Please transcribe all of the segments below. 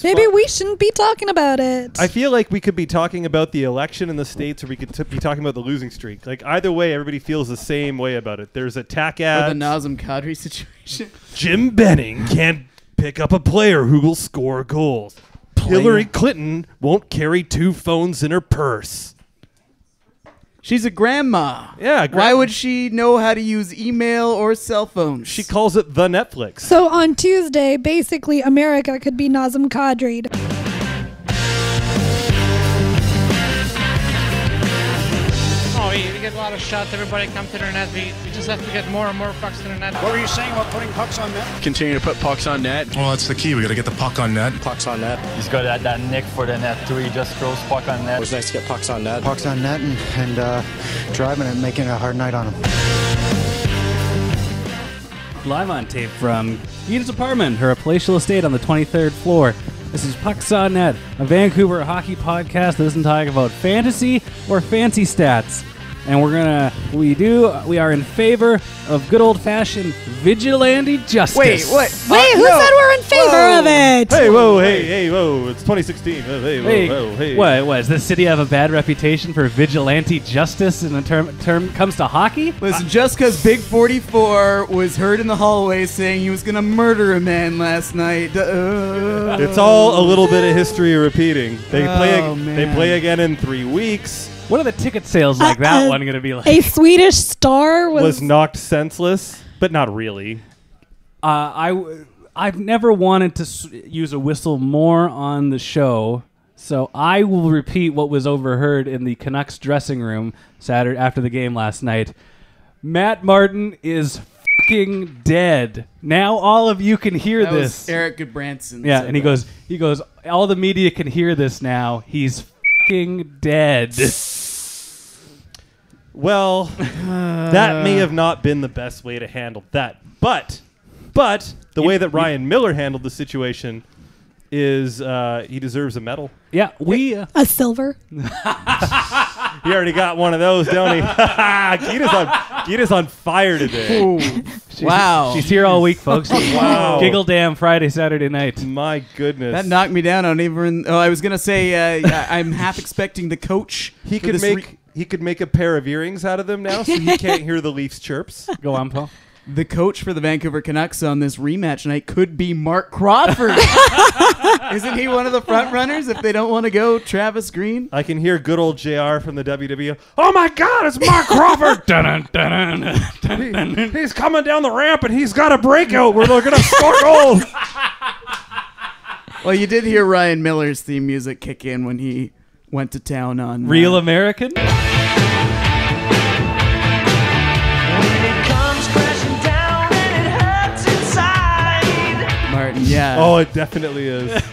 Maybe we shouldn't be talking about it. I feel like we could be talking about the election in the States, or we could be talking about the losing streak. Like, either way, everybody feels the same way about it. There's attack ads. Or the Nazem Kadri situation. Jim Benning can't pick up a player who will score goals. Hillary Clinton won't carry 2 phones in her purse. She's a grandma. Yeah. Why would she know how to use email or cell phones? She calls it the Netflix. So on Tuesday, basically, America could be Nazem Kadri. Oh, we get a lot of shots. Everybody come to the net. We just have to get more and more pucks to the net. What were you saying about putting pucks on net? Continue to put pucks on net. Well, that's the key. We got to get the puck on net. Pucks on net. He's got that nick for the net too. He just throws puck on net. It was nice to get pucks on net. Pucks on net and driving it and making it a hard night on him. Live on tape from Geeta's apartment, her palatial estate on the 23rd floor. This is Pucks on Net, a Vancouver hockey podcast that doesn't talk about fantasy or fancy stats. And we are in favor of good old-fashioned vigilante justice. Wait, what? Wait, who said we're in favor of it? Hey, whoa, hey, whoa. It's 2016. Hey, whoa, hey. What? Does this city have a bad reputation for vigilante justice in the term comes to hockey? Listen, just because Big 44 was heard in the hallway saying he was going to murder a man last night. It's all a little bit of history repeating. They play again in 3 weeks. What are the ticket sales like that one going to be like? A Swedish star was knocked senseless, but not really. I've never wanted to use a whistle more on the show, so I will repeat what was overheard in the Canucks dressing room Saturday after the game last night. Matt Martin is fucking dead. Now all of you can hear that this. Was Erik Gudbranson. Yeah, and he goes. All the media can hear this now. He's fucking dead. Well, that may have not been the best way to handle that. But the way that Ryan Miller handled the situation is he deserves a medal. Yeah, a silver. He already got one of those, don't he? Geeta's on fire today. Wow. She's here all week, folks. Wow. Giggle Damn Friday, Saturday night. My goodness. That knocked me down. I was going to say I'm half expecting the coach. He could make a pair of earrings out of them now so he can't hear the Leafs chirps. Go on, Paul. The coach for the Vancouver Canucks on this rematch night could be Mark Crawford. Isn't he one of the front runners if they don't want to go Travis Green? I can hear good old JR from the WWE. Oh my God, it's Mark Crawford! He's coming down the ramp and he's got a breakout where they're going to score goals. Well, you did hear Ryan Miller's theme music kick in when he went to town on Real American. Martin, yeah. Oh, it definitely is.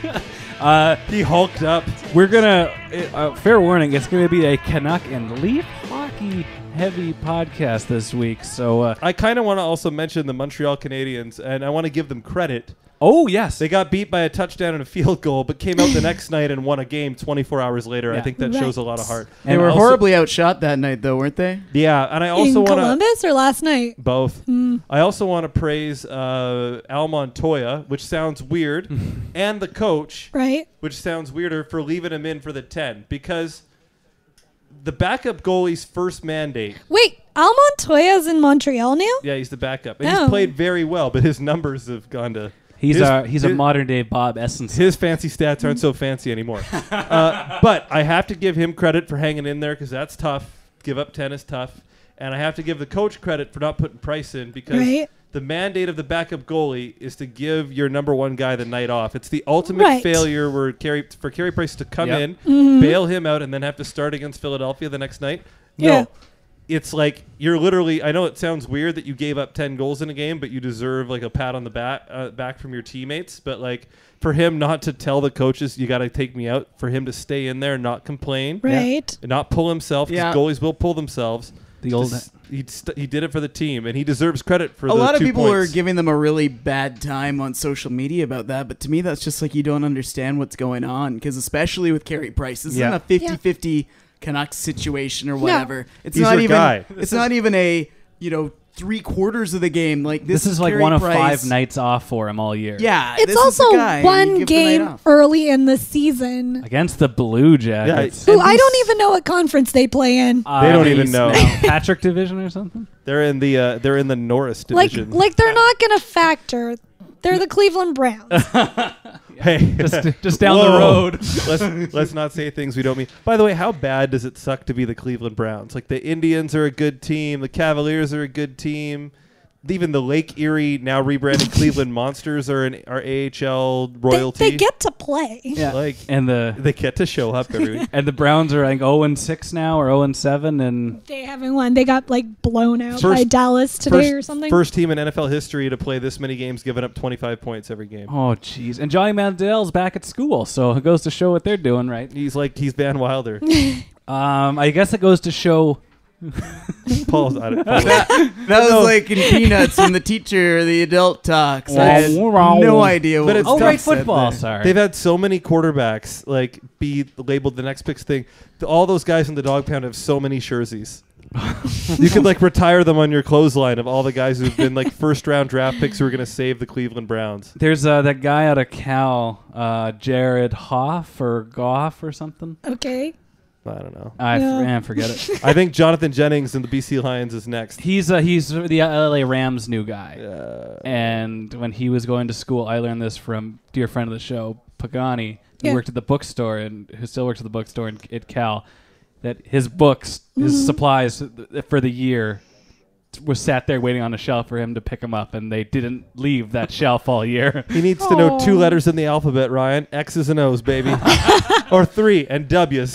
He hulked up. We're gonna fair warning. It's gonna be a Canuck and Leaf hockey heavy podcast this week. So I kind of want to also mention the Montreal Canadiens, and I want to give them credit. Oh, yes. They got beat by a touchdown and a field goal, but came out the next night and won a game 24 hours later. Yeah. I think that shows a lot of heart. They were horribly outshot that night, though, weren't they? Yeah, and I also want to... In Columbus or last night? Both. I also want to praise Al Montoya, which sounds weird, and the coach, right? Which sounds weirder, for leaving him in for the 10, because the backup goalie's first mandate... Wait, Al Montoya's in Montreal now? Yeah, he's the backup. And he's played very well, but his numbers have gone to... He's a modern-day Bob Essence. His fancy stats aren't so fancy anymore. But I have to give him credit for hanging in there because that's tough. Give up 10 is tough. And I have to give the coach credit for not putting Price in because the mandate of the backup goalie is to give your number one guy the night off. It's the ultimate failure for Carey Price to come in, bail him out, and then have to start against Philadelphia the next night. Yeah. No. It's like you're literally, I know it sounds weird that you gave up 10 goals in a game, but you deserve like a pat on the back from your teammates. But like for him not to tell the coaches, you got to take me out, for him to stay in there and not complain. Right. And not pull himself, because goalies will pull themselves. He did it for the team, and he deserves credit for a lot of people points. are giving them a really bad time on social media about that, but to me that's just like you don't understand what's going on, because especially with Carey Price, this isn't a 50-50 Canucks situation or whatever. It's not even a 3/4 of the game. Like this is like Carey one of Price. 5 nights off for him all year. Yeah, It's this is also the guy. You one give the night game off. early in the season. Against the Blue Jackets. Who I don't even know what conference they play in. They don't even know. Patrick Division or something? They're in the Norris division. Like they're not going to factor. They're the Cleveland Browns. Hey, just down the road. let's not say things we don't mean. By the way, how bad does it suck to be the Cleveland Browns? Like the Indians are a good team, the Cavaliers are a good team. Even the Lake Erie, now rebranded Cleveland Monsters, are AHL royalty. They get to play. Yeah. And they get to show up every week. And the Browns are like 0-6 now, or 0-7, and They haven't won. They got blown out by Dallas today or something. First team in NFL history to play this many games, giving up 25 points every game. oh jeez. And Johnny Manziel's back at school, so it goes to show what they're doing, right? He's Van Wilder. I guess it goes to show. Paul's on it. That was like in Peanuts when the teacher, the adult talks. I had no idea what But was it's Oh, right, said football. there. Sorry. They've had so many quarterbacks be labeled the next big thing. All those guys in the dog pound have so many jerseys. You could retire them on your clothesline of all the guys who've been first round draft picks who are going to save the Cleveland Browns. There's that guy out of Cal, Jared Hoff or Goff or something. Okay. I don't know. Forget it. I think Jonathan Jennings in the BC Lions is next. He's the LA Rams new guy. And when he was going to school, I learned this from a dear friend of the show, Pagani, who worked at the bookstore and who still works at the bookstore at Cal, that his books, his supplies for the year was sat there waiting on a shelf for him to pick them up, and they didn't leave that shelf all year. He needs to know 2 letters in the alphabet, Ryan. X's and O's, baby. Or 3, and W's.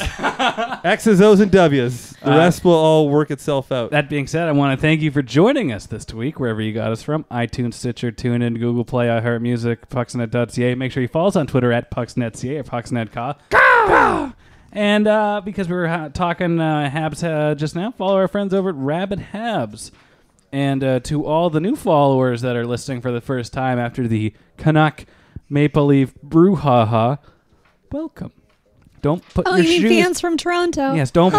X's, O's, and W's. The rest will all work itself out. That being said, I want to thank you for joining us this week, wherever you got us from. iTunes, Stitcher, TuneIn, Google Play, iHeartMusic, Pucksnet.ca. Make sure you follow us on Twitter at PucksNetCA or PucksNetCa. And because we were talking Habs just now, follow our friends over at Rabbit Habs. And to all the new followers that are listening for the first time after the Canuck Maple Leaf brouhaha, welcome. Don't put your you mean shoes... fans from Toronto. Yes, don't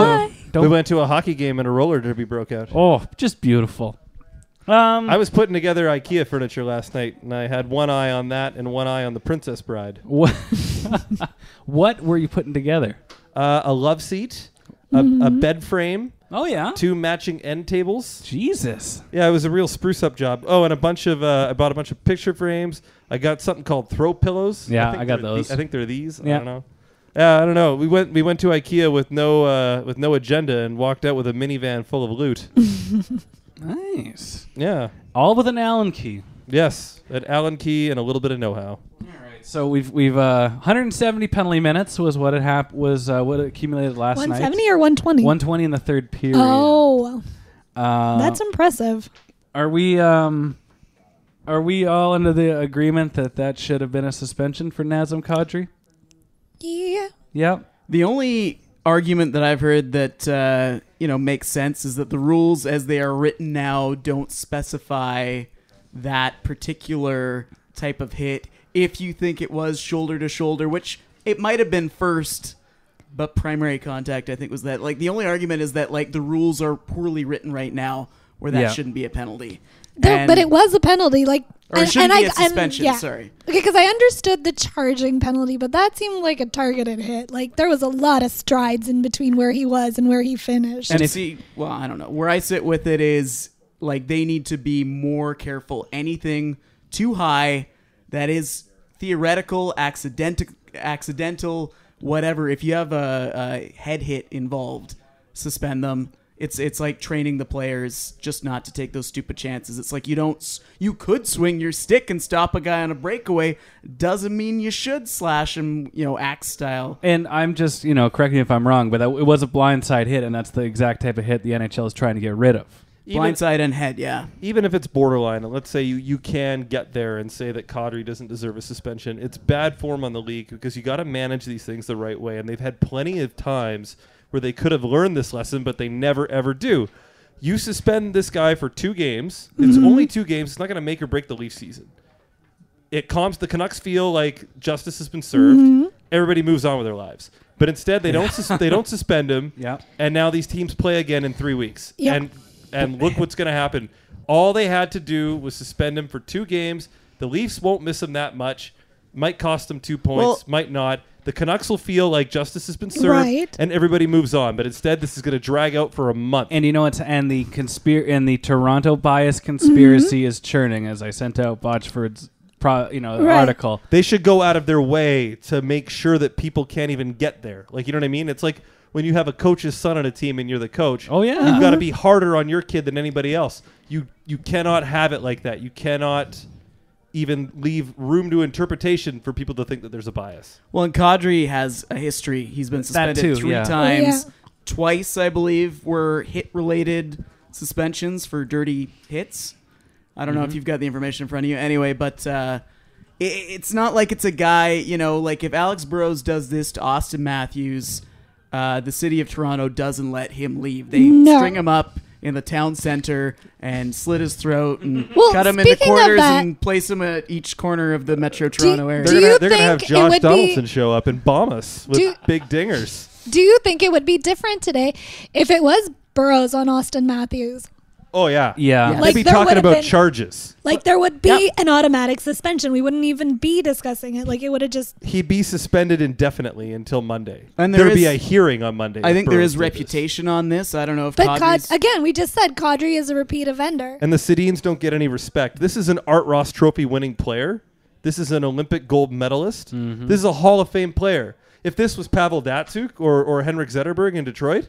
We went to a hockey game and a roller derby broke out. Oh, just beautiful. I was putting together IKEA furniture last night, and I had one eye on that and one eye on the Princess Bride. What were you putting together? A love seat, a bed frame. Oh, yeah? 2 matching end tables. Jesus. Yeah, it was a real spruce up job. Oh, and I bought a bunch of picture frames. I got something called throw pillows. Yeah, I got those. I think they're these. Yeah. I don't know. Yeah, I don't know. We went to IKEA with no agenda and walked out with a minivan full of loot. Nice. Yeah. All with an Allen key. Yes, an Allen key and a little bit of know-how. So we've 170 penalty minutes was what it what it accumulated last night. 170 or 120? 120 in the third period. Oh, that's impressive. Are we all under the agreement that should have been a suspension for Nazem Kadri? Yeah. Yep. The only argument that I've heard that makes sense is that the rules as they are written now don't specify that particular type of hit. If you think it was shoulder to shoulder, which it might have been first, but primary contact, I think, was that. The only argument is that, the rules are poorly written right now where that shouldn't be a penalty. But it was a penalty. Or it shouldn't be a suspension, sorry. Okay, because I understood the charging penalty, but that seemed like a targeted hit. There was a lot of strides in between where he was and where he finished. And I don't know. Where I sit with it is, they need to be more careful. Anything too high that is theoretical, accidental, whatever. If you have a head hit involved, suspend them. It's like training the players just not to take those stupid chances. It's like you could swing your stick and stop a guy on a breakaway. Doesn't mean you should slash him, axe style. And I'm just, correct me if I'm wrong, but it was a blindside hit, and that's the exact type of hit the NHL is trying to get rid of. Blindside and head, yeah. Even if it's borderline, and let's say you can get there and say that Kadri doesn't deserve a suspension, it's bad form on the league because you got to manage these things the right way, and they've had plenty of times where they could have learned this lesson, but they never, ever do. You suspend this guy for 2 games. It's only 2 games. It's not going to make or break the Leaf season. It calms the Canucks feel like justice has been served. Everybody moves on with their lives. But instead, they don't suspend him. Yeah. And now these teams play again in 3 weeks. Yep. And look what's going to happen. All they had to do was suspend him for 2 games. The Leafs won't miss him that much. Might cost them 2 points, might not. The Canucks will feel like justice has been served, and everybody moves on. But instead, this is going to drag out for a month. And you know what? And the Toronto bias conspiracy is churning. As I sent out Botchford's article. They should go out of their way to make sure that people can't even get there. Like, you know what I mean? It's like when you have a coach's son on a team and you're the coach. Oh yeah, you've got to be harder on your kid than anybody else. You cannot have it like that. You cannot even leave room to interpretation for people to think that there's a bias. Well, and Kadri has a history. He's been suspended 3 times. Twice, I believe, were hit-related suspensions for dirty hits. I don't know if you've got the information in front of you. Anyway, but it's not like it's a guy, like if Alex Burrows does this to Austin Matthews, the city of Toronto doesn't let him leave. They string him up in the town center and slit his throat and cut him in the corners and place him at each corner of the Metro Toronto area. They're going to have Josh Donaldson show up and bomb us with big dingers. Do you think it would be different today if it was Burrows on Austin Matthews? Oh, yeah. Yeah. They'd be talking about charges. Like, there would be an automatic suspension. We wouldn't even be discussing it. Like, it would have just... He'd be suspended indefinitely until Monday. And there would be a hearing on Monday. I think there is reputation on this. I don't know if again, we just said Kadri is a repeat offender. And the Sedins don't get any respect. This is an Art Ross Trophy winning player. This is an Olympic gold medalist. Mm-hmm. This is a Hall of Fame player. If this was Pavel Datsyuk or Henrik Zetterberg in Detroit,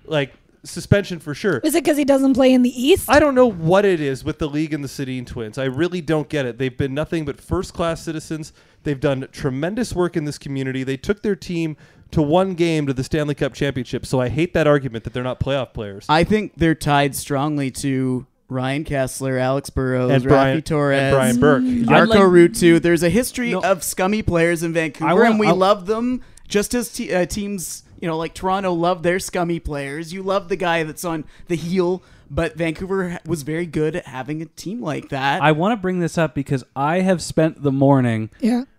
like... suspension for sure. Is it because he doesn't play in the East? I don't know what it is with the league and the Sedin twins. I really don't get it. They've been nothing but first-class citizens. They've done tremendous work in this community. They took their team to 1 game to the Stanley Cup Championship, so I hate that argument that they're not playoff players. I think they're tied strongly to Ryan Kessler, Alex Burrows, Rafi Torres, and Brian Burke. Jarko Ruutu. There's a history of scummy players in Vancouver, and we love them just as teams... like Toronto love their scummy players. You love the guy that's on the heel, but Vancouver was very good at having a team like that. I want to bring this up because I have spent the morning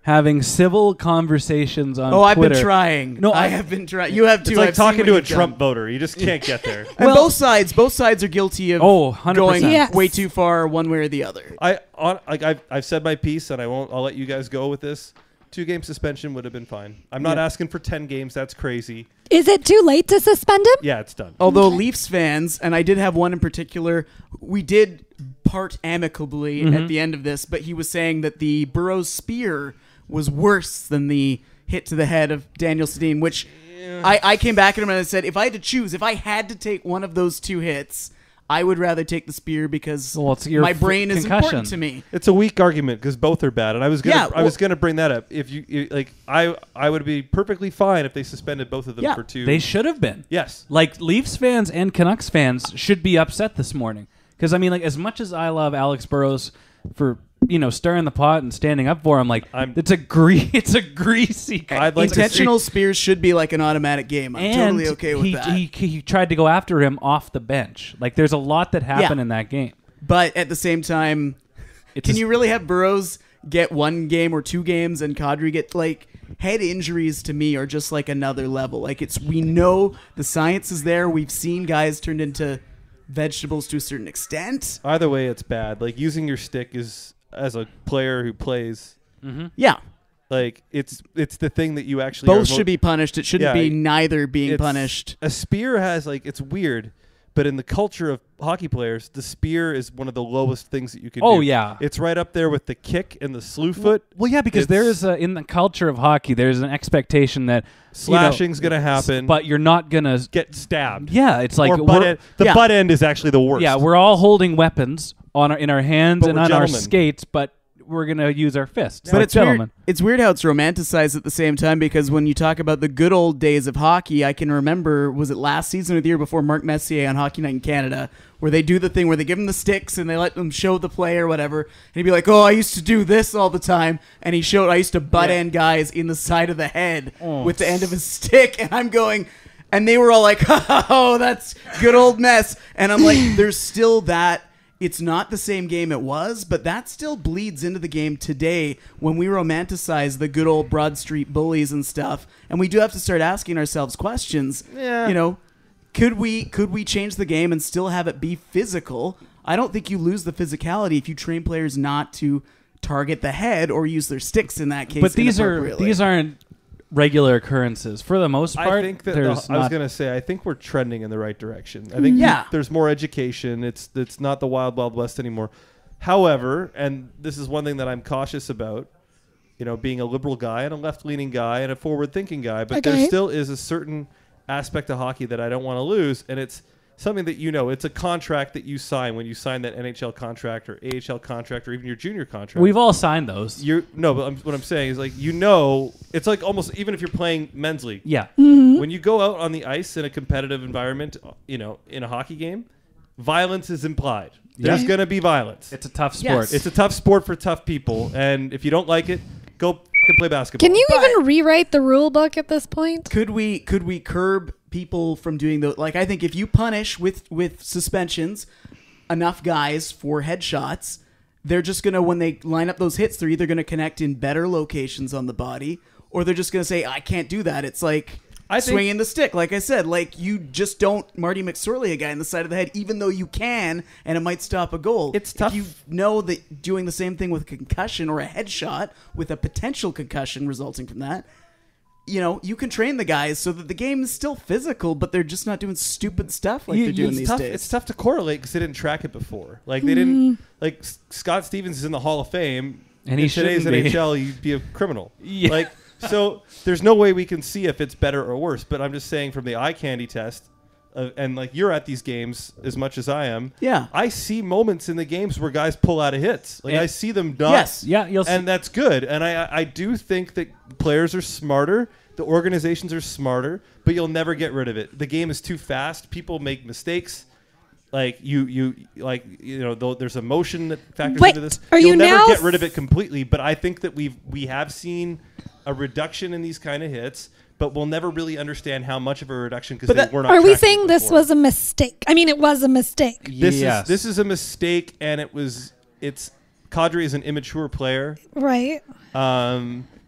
having civil conversations on Twitter. I've been trying. No, I have been trying. You have too. It's like talking to a Trump voter. You just can't get there. And both sides are guilty of 100%. going way too far one way or the other. I've said my piece, and I'll let you guys go with this. 2-game suspension would have been fine. I'm not asking for 10 games. That's crazy. Is it too late to suspend him? Yeah, it's done. Although Leafs fans, and I did have one in particular, we did part amicably at the end of this, but he was saying that the Burrows spear was worse than the hit to the head of Daniel Sedin, which I came back at him and I said, if I had to choose, if I had to take one of those 2 hits, I would rather take the spear because my brain is important to me. It's a weak argument because both are bad, and I was gonna bring that up. If you like, I would be perfectly fine if they suspended both of them for 2. They should have been. Yes, like Leafs fans and Canucks fans should be upset this morning because I mean, like as much as I love Alex Burrows for stirring the pot and standing up for him, it's a greasy. Intentional spears should be like an automatic game. I'm totally okay with that. He tried to go after him off the bench. Like there's a lot that happened in that game. But at the same time, can you really have Burrows get 1 game or 2 games and Kadri get head injuries? To me are just like another level. We know the science is there. We've seen guys turned into vegetables to a certain extent. Either way, it's bad. Using your stick is, as a player who plays, it's the thing that you actually both should be punished. It shouldn't be neither being punished. A spear has it's weird, but in the culture of hockey players, the spear is one of the lowest things that you can do. Oh yeah, it's right up there with the kick and the slew foot. Well, yeah, because there is in the culture of hockey, there's an expectation that slashing's gonna happen, but you're not gonna get stabbed. Yeah, it's like the butt end is actually the worst. Yeah, we're all holding weapons in our hands and on our skates, but we're going to use our fists. But it's weird how it's romanticized at the same time, because when you talk about the good old days of hockey, I can remember, was it last season or the year before, Mark Messier on Hockey Night in Canada, where they do the thing where they give him the sticks and they let them show the play or whatever, and he'd be like, I used to do this all the time, and I used to butt end guys in the side of the head with the end of his stick, and I'm going... And they were all like, oh, that's good old mess. And I'm like, there's still that... It's not the same game it was, but that still bleeds into the game today when we romanticize the good old Broad Street bullies and stuff. And we do have to start asking ourselves questions. Yeah. Could we change the game and still have it be physical? I don't think you lose the physicality if you train players not to target the head or use their sticks in that case. But these aren't regular occurrences for the most part. I think that I was going to say I think we're trending in the right direction. I think there's more education. It's not the wild west anymore. However, and this is one thing that I'm cautious about, being a liberal guy and a left-leaning guy and a forward-thinking guy, but there still is a certain aspect of hockey that I don't want to lose, and it's something that it's a contract that you sign when you sign that NHL contract or AHL contract or even your junior contract. We've all signed those. What I'm saying is it's like almost even if you're playing men's league. Yeah. Mm-hmm. When you go out on the ice in a competitive environment, in a hockey game, violence is implied. There's going to be violence. It's a tough sport. Yes. It's a tough sport for tough people, and if you don't like it, go fucking play basketball. Can you even rewrite the rule book at this point? Could we curb people from doing the I think if you punish with suspensions enough guys for headshots, they're just gonna, when they line up those hits, they're either gonna connect in better locations on the body, or they're just gonna say, I can't do that. It's like swinging the stick. Like I said, you just don't Marty McSorley a guy in the side of the head, even though you can, and it might stop a goal. It's tough. If you know that doing the same thing with a concussion or a headshot with a potential concussion resulting from that, you can train the guys so that the game is still physical, but they're just not doing stupid stuff like they're doing these days. It's tough to correlate because they didn't track it before. They didn't. Scott Stevens is in the Hall of Fame, and in today's NHL, you'd be a criminal. Yeah. So there's no way we can see if it's better or worse. But I'm just saying from the eye candy test, and you're at these games as much as I am. Yeah. I see moments in the games where guys pull out of hits. I see them not. Yes. Yeah. And that's good. And I do think that players are smarter. The organizations are smarter, but you'll never get rid of it. The game is too fast. People make mistakes. There's emotion that factors into this. You'll never get rid of it completely, but I think that we have seen a reduction in these kind of hits, but we'll never really understand how much of a reduction because we're not. Are we saying this was a mistake? I mean, it was a mistake. This is a mistake, and Kadri is an immature player, right?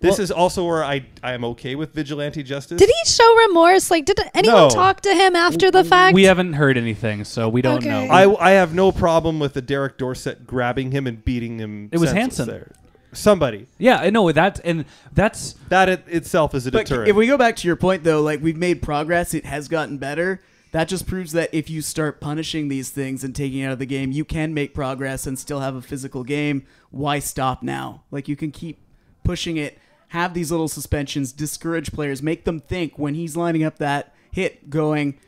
This is also where I am okay with vigilante justice. Did he show remorse? Did anyone talk to him after the fact? We haven't heard anything, so we don't know. I have no problem with the Derek Dorsett grabbing him and beating him. It was Hansen. There. Somebody. Yeah, I know that itself is a deterrent. If we go back to your point, though, we've made progress. It has gotten better. That just proves that if you start punishing these things and taking it out of the game, you can make progress and still have a physical game. Why stop now? You can keep pushing it. Have these little suspensions, discourage players, make them think when he's lining up that hit going,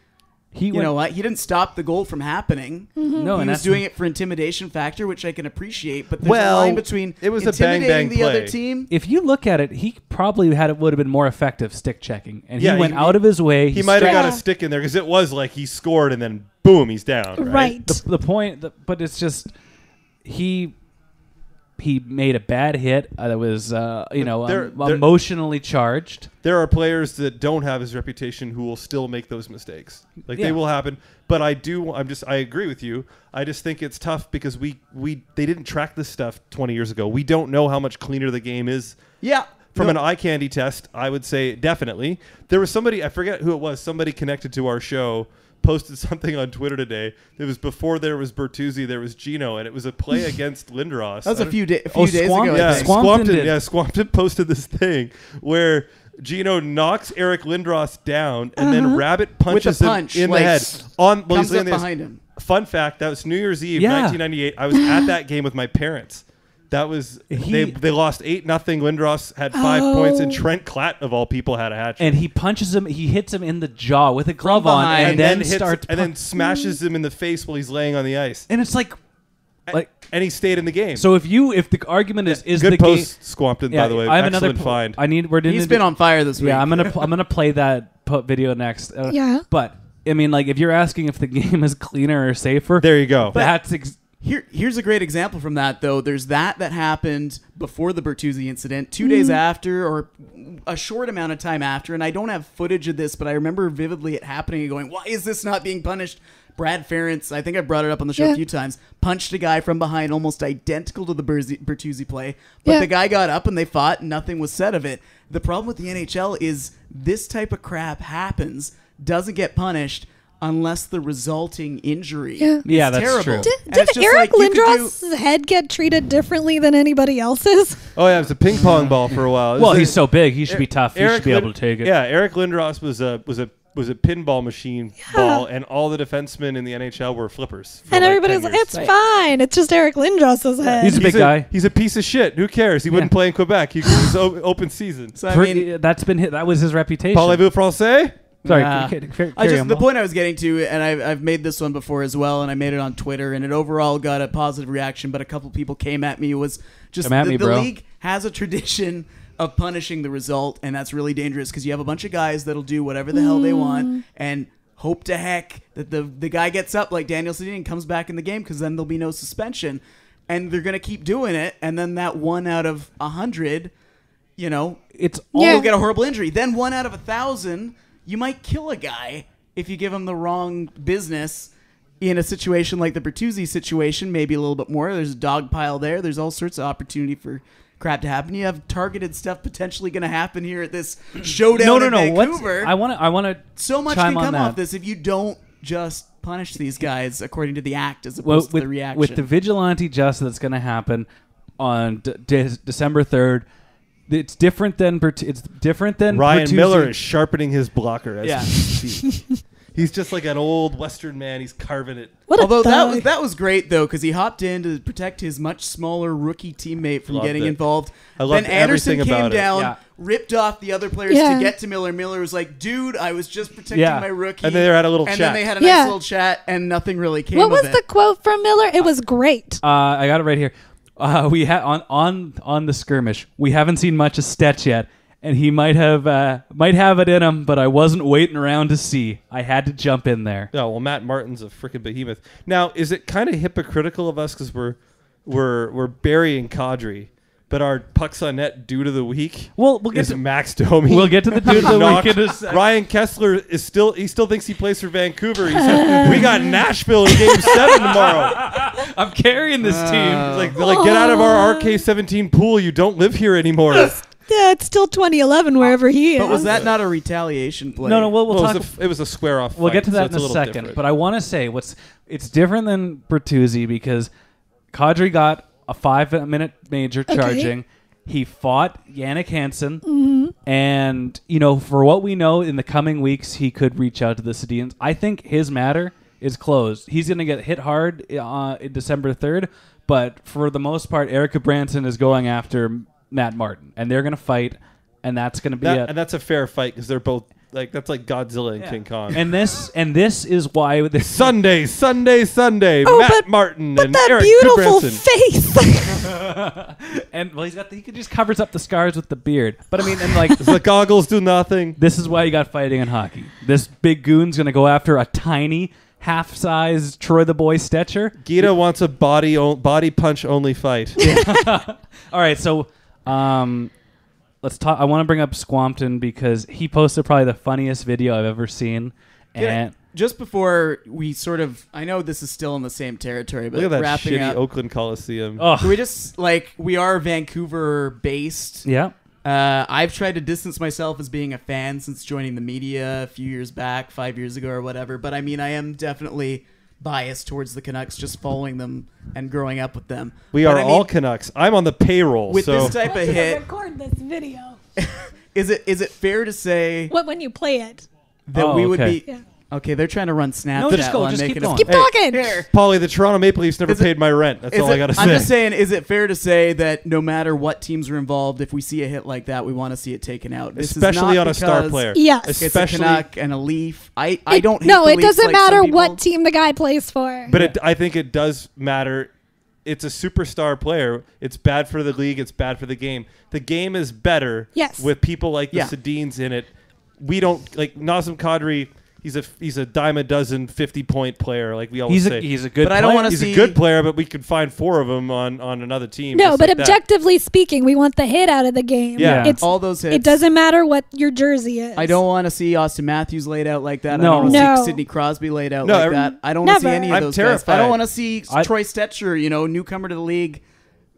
you know what? He didn't stop the goal from happening. Mm-hmm. No, he was doing it for intimidation factor, which I can appreciate. But there's a line between it was intimidating the play. other team. If you look at it, he probably would have been more effective stick checking, and he went out of his way. He might have got a stick in there because it was he scored and then boom, he's down. Right. The point, but it's just he made a bad hit that was, emotionally charged. There are players that don't have his reputation who will still make those mistakes. They will happen. But I agree with you. I just think it's tough because they didn't track this stuff 20 years ago. We don't know how much cleaner the game is. Yeah. From an eye candy test, I would say definitely. There was somebody, I forget who it was, somebody connected to our show posted something on Twitter today. It was before there was Bertuzzi, there was Gino, and it was a play against Lindros. That was a few days ago. Yeah, Squampton posted this thing where Gino knocks Erik Lindros down, and then Rabbit punches him in the head. Comes up behind him. Fun fact: that was New Year's Eve, 1998. I was at that game with my parents. That was they lost 8-0. Lindros had 5 points, and Trent Klatt of all people had a hat trick. And he punches him. He hits him in the jaw with a glove on, and then smashes him in the face while he's laying on the ice. And it's and he stayed in the game. So if the argument is good the post game, Squampton, by the way, I have excellent find. He's been on fire this week. Yeah, I'm gonna play that video next. But I mean, if you're asking if the game is cleaner or safer, there you go. That's Here's a great example from that, though. There's that happened before the Bertuzzi incident, 2 days after, or a short amount of time after, and I don't have footage of this, but I remember vividly it happening and going, why is this not being punished? Brad Ferentz, I think I brought it up on the show a few times, punched a guy from behind almost identical to the Bertuzzi play, but the guy got up and they fought and nothing was said of it. The problem with the NHL is this type of crap happens, doesn't get punished. unless the resulting injury Yeah, is that's terrible. true. Did Erik Lindros's head get treated differently than anybody else's? Oh yeah, it was a ping pong ball for a while. Well, he's so big, he should be tough. He should be able to take it. Yeah, Erik Lindros was a pinball machine ball, and all the defensemen in the NHL were flippers. And everybody's like, it's fine. It's just Erik Lindros's head. He's a big guy. He's a piece of shit. Who cares? He wouldn't play in Quebec. He's open season. So, I mean, that was his reputation. Parlez-vous français? Sorry, the point I was getting to, and I've made this one before as well, and I made it on Twitter, and it overall got a positive reaction, but a couple people came at me. Was just the league has a tradition of punishing the result, and that's really dangerous because you have a bunch of guys that'll do whatever the hell they want and hope to heck that the guy gets up like Daniel Sedin and comes back in the game because then there'll be no suspension, and they're gonna keep doing it, and then that 1 out of 100, you'll get a horrible injury. Then 1 out of 1,000. You might kill a guy if you give him the wrong business in a situation like the Bertuzzi situation, maybe a little bit more. There's a dog pile there. There's all sorts of opportunity for crap to happen. You have targeted stuff potentially going to happen here at this showdown in Vancouver. I want to so much can come off this if you don't just punish these guys according to the act as opposed to the reaction. With the vigilante justice that's going to happen on December 3rd, it's different than Ryan Bertuzzi. Miller is sharpening his blocker as we speak. He's just like an old Western man. He's carving it. Although that was great though, because he hopped in to protect his much smaller rookie teammate from getting involved. I loved then Anderson everything came about down, ripped off the other players to get to Miller. Miller was like, "Dude, I was just protecting my rookie." And then they had a little chat. And then they had a nice little chat, and nothing really came. What was the quote from Miller? It was great. I got it right here. We had on the skirmish. We haven't seen much of Stetch yet. And he might have it in him, but I wasn't waiting around to see. I had to jump in there. Yeah, well, Matt Martin's a freaking behemoth. Now, is it kind of hypocritical of us because we're burying Kadri, but our pucks on net dude of the week? We'll get to Max Domi. We'll get to the dude of the week in a second. Ryan Kessler is still thinks he plays for Vancouver. He said, "We got Nashville in Game 7 tomorrow. I'm carrying this team." Like get out of our RK-17 pool. You don't live here anymore." Yeah, it's still 2011 wherever he is. But was that not a retaliation play? No, we'll talk. It was a square off. We'll get to that in a a second. different. But I want to say it's different than Bertuzzi because Kadri got a 5-minute major charging. He fought Jannik Hansen, and for what we know, in the coming weeks he could reach out to the Sedins. I think his matter is closed. He's going to get hit hard in December 3rd, but for the most part, Erik Gudbranson is going after Matt Martin, and they're going to fight, and that's going to be it. And that's a fair fight because they're both that's like Godzilla and King Kong. And this is why Sunday, Matt Martin but and that Erik beautiful Gudbranson. face. And he just covers up the scars with the beard. But I mean, and the goggles do nothing. This is why you got fighting in hockey. This big goon's going to go after a tiny, half-size Troy the Boy Stecher. Geeta wants a body punch only fight. All right, so let's talk. I want to bring up Squampton because he posted probably the funniest video I've ever seen. And just before we I know this is still in the same territory, but look at that wrapping shitty up, Oakland Coliseum. Can we just we are Vancouver based. Yeah. I've tried to distance myself as being a fan since joining the media a few years back, 5 years ago or whatever. But I mean, I am definitely biased towards the Canucks, just following them and growing up with them. We are all Canucks. I'm on the payroll. With this type of hit, record this video. Is it fair to say when you play it that we would be? Yeah. Okay, they're trying to run Snapchat. No, just go. Just keep going. Keep talking. Paulie, the Toronto Maple Leafs never paid my rent. That's all I got to say. I'm just saying, is it fair to say that no matter what teams are involved, if we see a hit like that, we want to see it taken out? Especially on a star player. Yes. It's a Canuck and a Leaf. I don't hate No, the it Leafs doesn't like some matter people. what team the guy plays for. But I think it does matter. It's a superstar player. It's bad for the league. It's bad for the game. The game is better with people like the Sedins in it. We don't Nazem Kadri. He's a dime a dozen 50-point player, like we always say. He's a good player. I don't want to He's a good player, but we could find 4 of them on another team. No, but objectively speaking, we want the hit out of the game. Yeah. It's, all those hits. It doesn't matter what your jersey is. I don't want to see Austin Matthews laid out like that. No. I don't want to see Sidney Crosby laid out like that. I don't want to see any of those guys. I don't want to see Troy Stecher, newcomer to the league.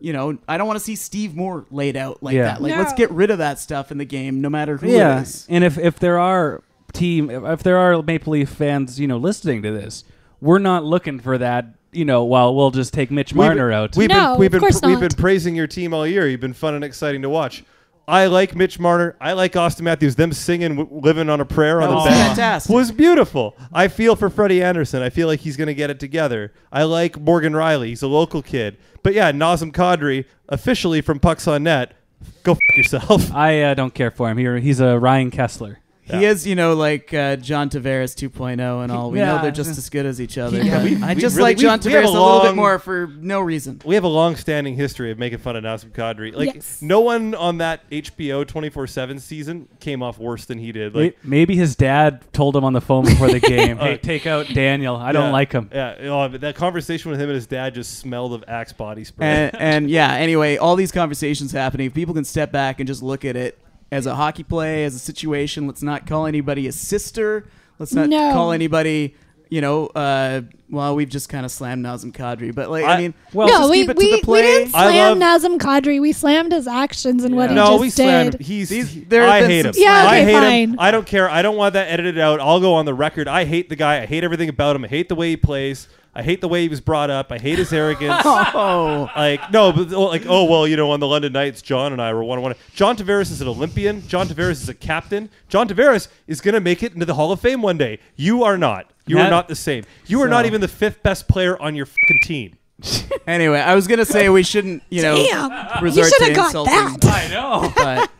I don't want to see Steve Moore laid out like that. Let's get rid of that stuff in the game, no matter who it is. And if there are team, if there are Maple Leaf fans, listening to this, we're not looking for that. While we'll just take Mitch Marner out. We've been praising your team all year. You've been fun and exciting to watch. I like Mitch Marner. I like Austin Matthews. Them singing "Living on a Prayer" on the bench fantastic. Was beautiful. I feel for Freddie Anderson. I feel like he's going to get it together. I like Morgan Riley. He's a local kid. But yeah, Nazem Kadri, officially from Pucks on Net. Go f*** yourself. I don't care for him. He's a Ryan Kessler. Yeah. He is, like John Tavares 2.0 and all. We know they're just as good as each other. Yeah, I just like John Tavares a little bit more for no reason. We have a long-standing history of making fun of Nazem Kadri. No one on that HBO 24/7 season came off worse than he did. Maybe his dad told him on the phone before the game, "Hey, take out Daniel. I don't like him." Yeah, that conversation with him and his dad just smelled of Axe body spray. And anyway, all these conversations happening. If people can step back and just look at it as a hockey play, as a situation. Let's not call anybody a sister. Let's not call anybody, we've just kind of slammed Nazem Kadri. But, keep it to the play. We didn't slam Nazem Kadri. We slammed his actions and what he just did. I hate him. Yeah, I hate fine. him. I don't care. I don't want that edited out. I'll go on the record. I hate the guy. I hate everything about him. I hate the way he plays. I hate the way he was brought up. I hate his arrogance. On the London Knights, John and I were 1-1. John Tavares is an Olympian. John Tavares is a captain. John Tavares is going to make it into the Hall of Fame one day. You are not. You are not the same. You are not even the 5th best player on your fucking team. Anyway, I was going to say we shouldn't, resort to insulting. I know. But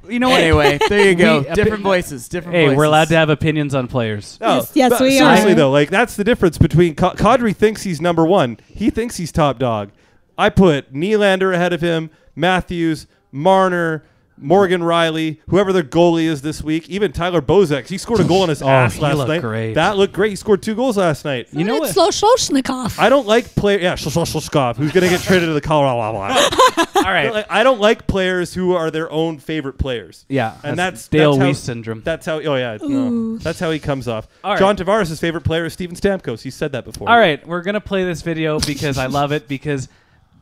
anyway, there you go. Different voices. We're allowed to have opinions on players. Yes, we are. Seriously, though, that's the difference between Kadri thinks he's number one. He thinks he's top dog. I put Nylander ahead of him, Matthews, Marner, Morgan Riley, whoever their goalie is this week, even Tyler Bozak. He scored a goal on his ass last night. Great. That looked great. He scored 2 goals last night. You know what? Sloshnikov. I don't like players. Yeah, Sloshnikov, who's going to get traded to the Colorado. All right. I don't like players who are their own favorite players. Yeah, and that's Dale how, Weiss syndrome. That's how. Oh yeah, no, that's how he comes off. Right. John Tavares' favorite player is Steven Stamkos. He said that before. All right, we're gonna play this video because I love it because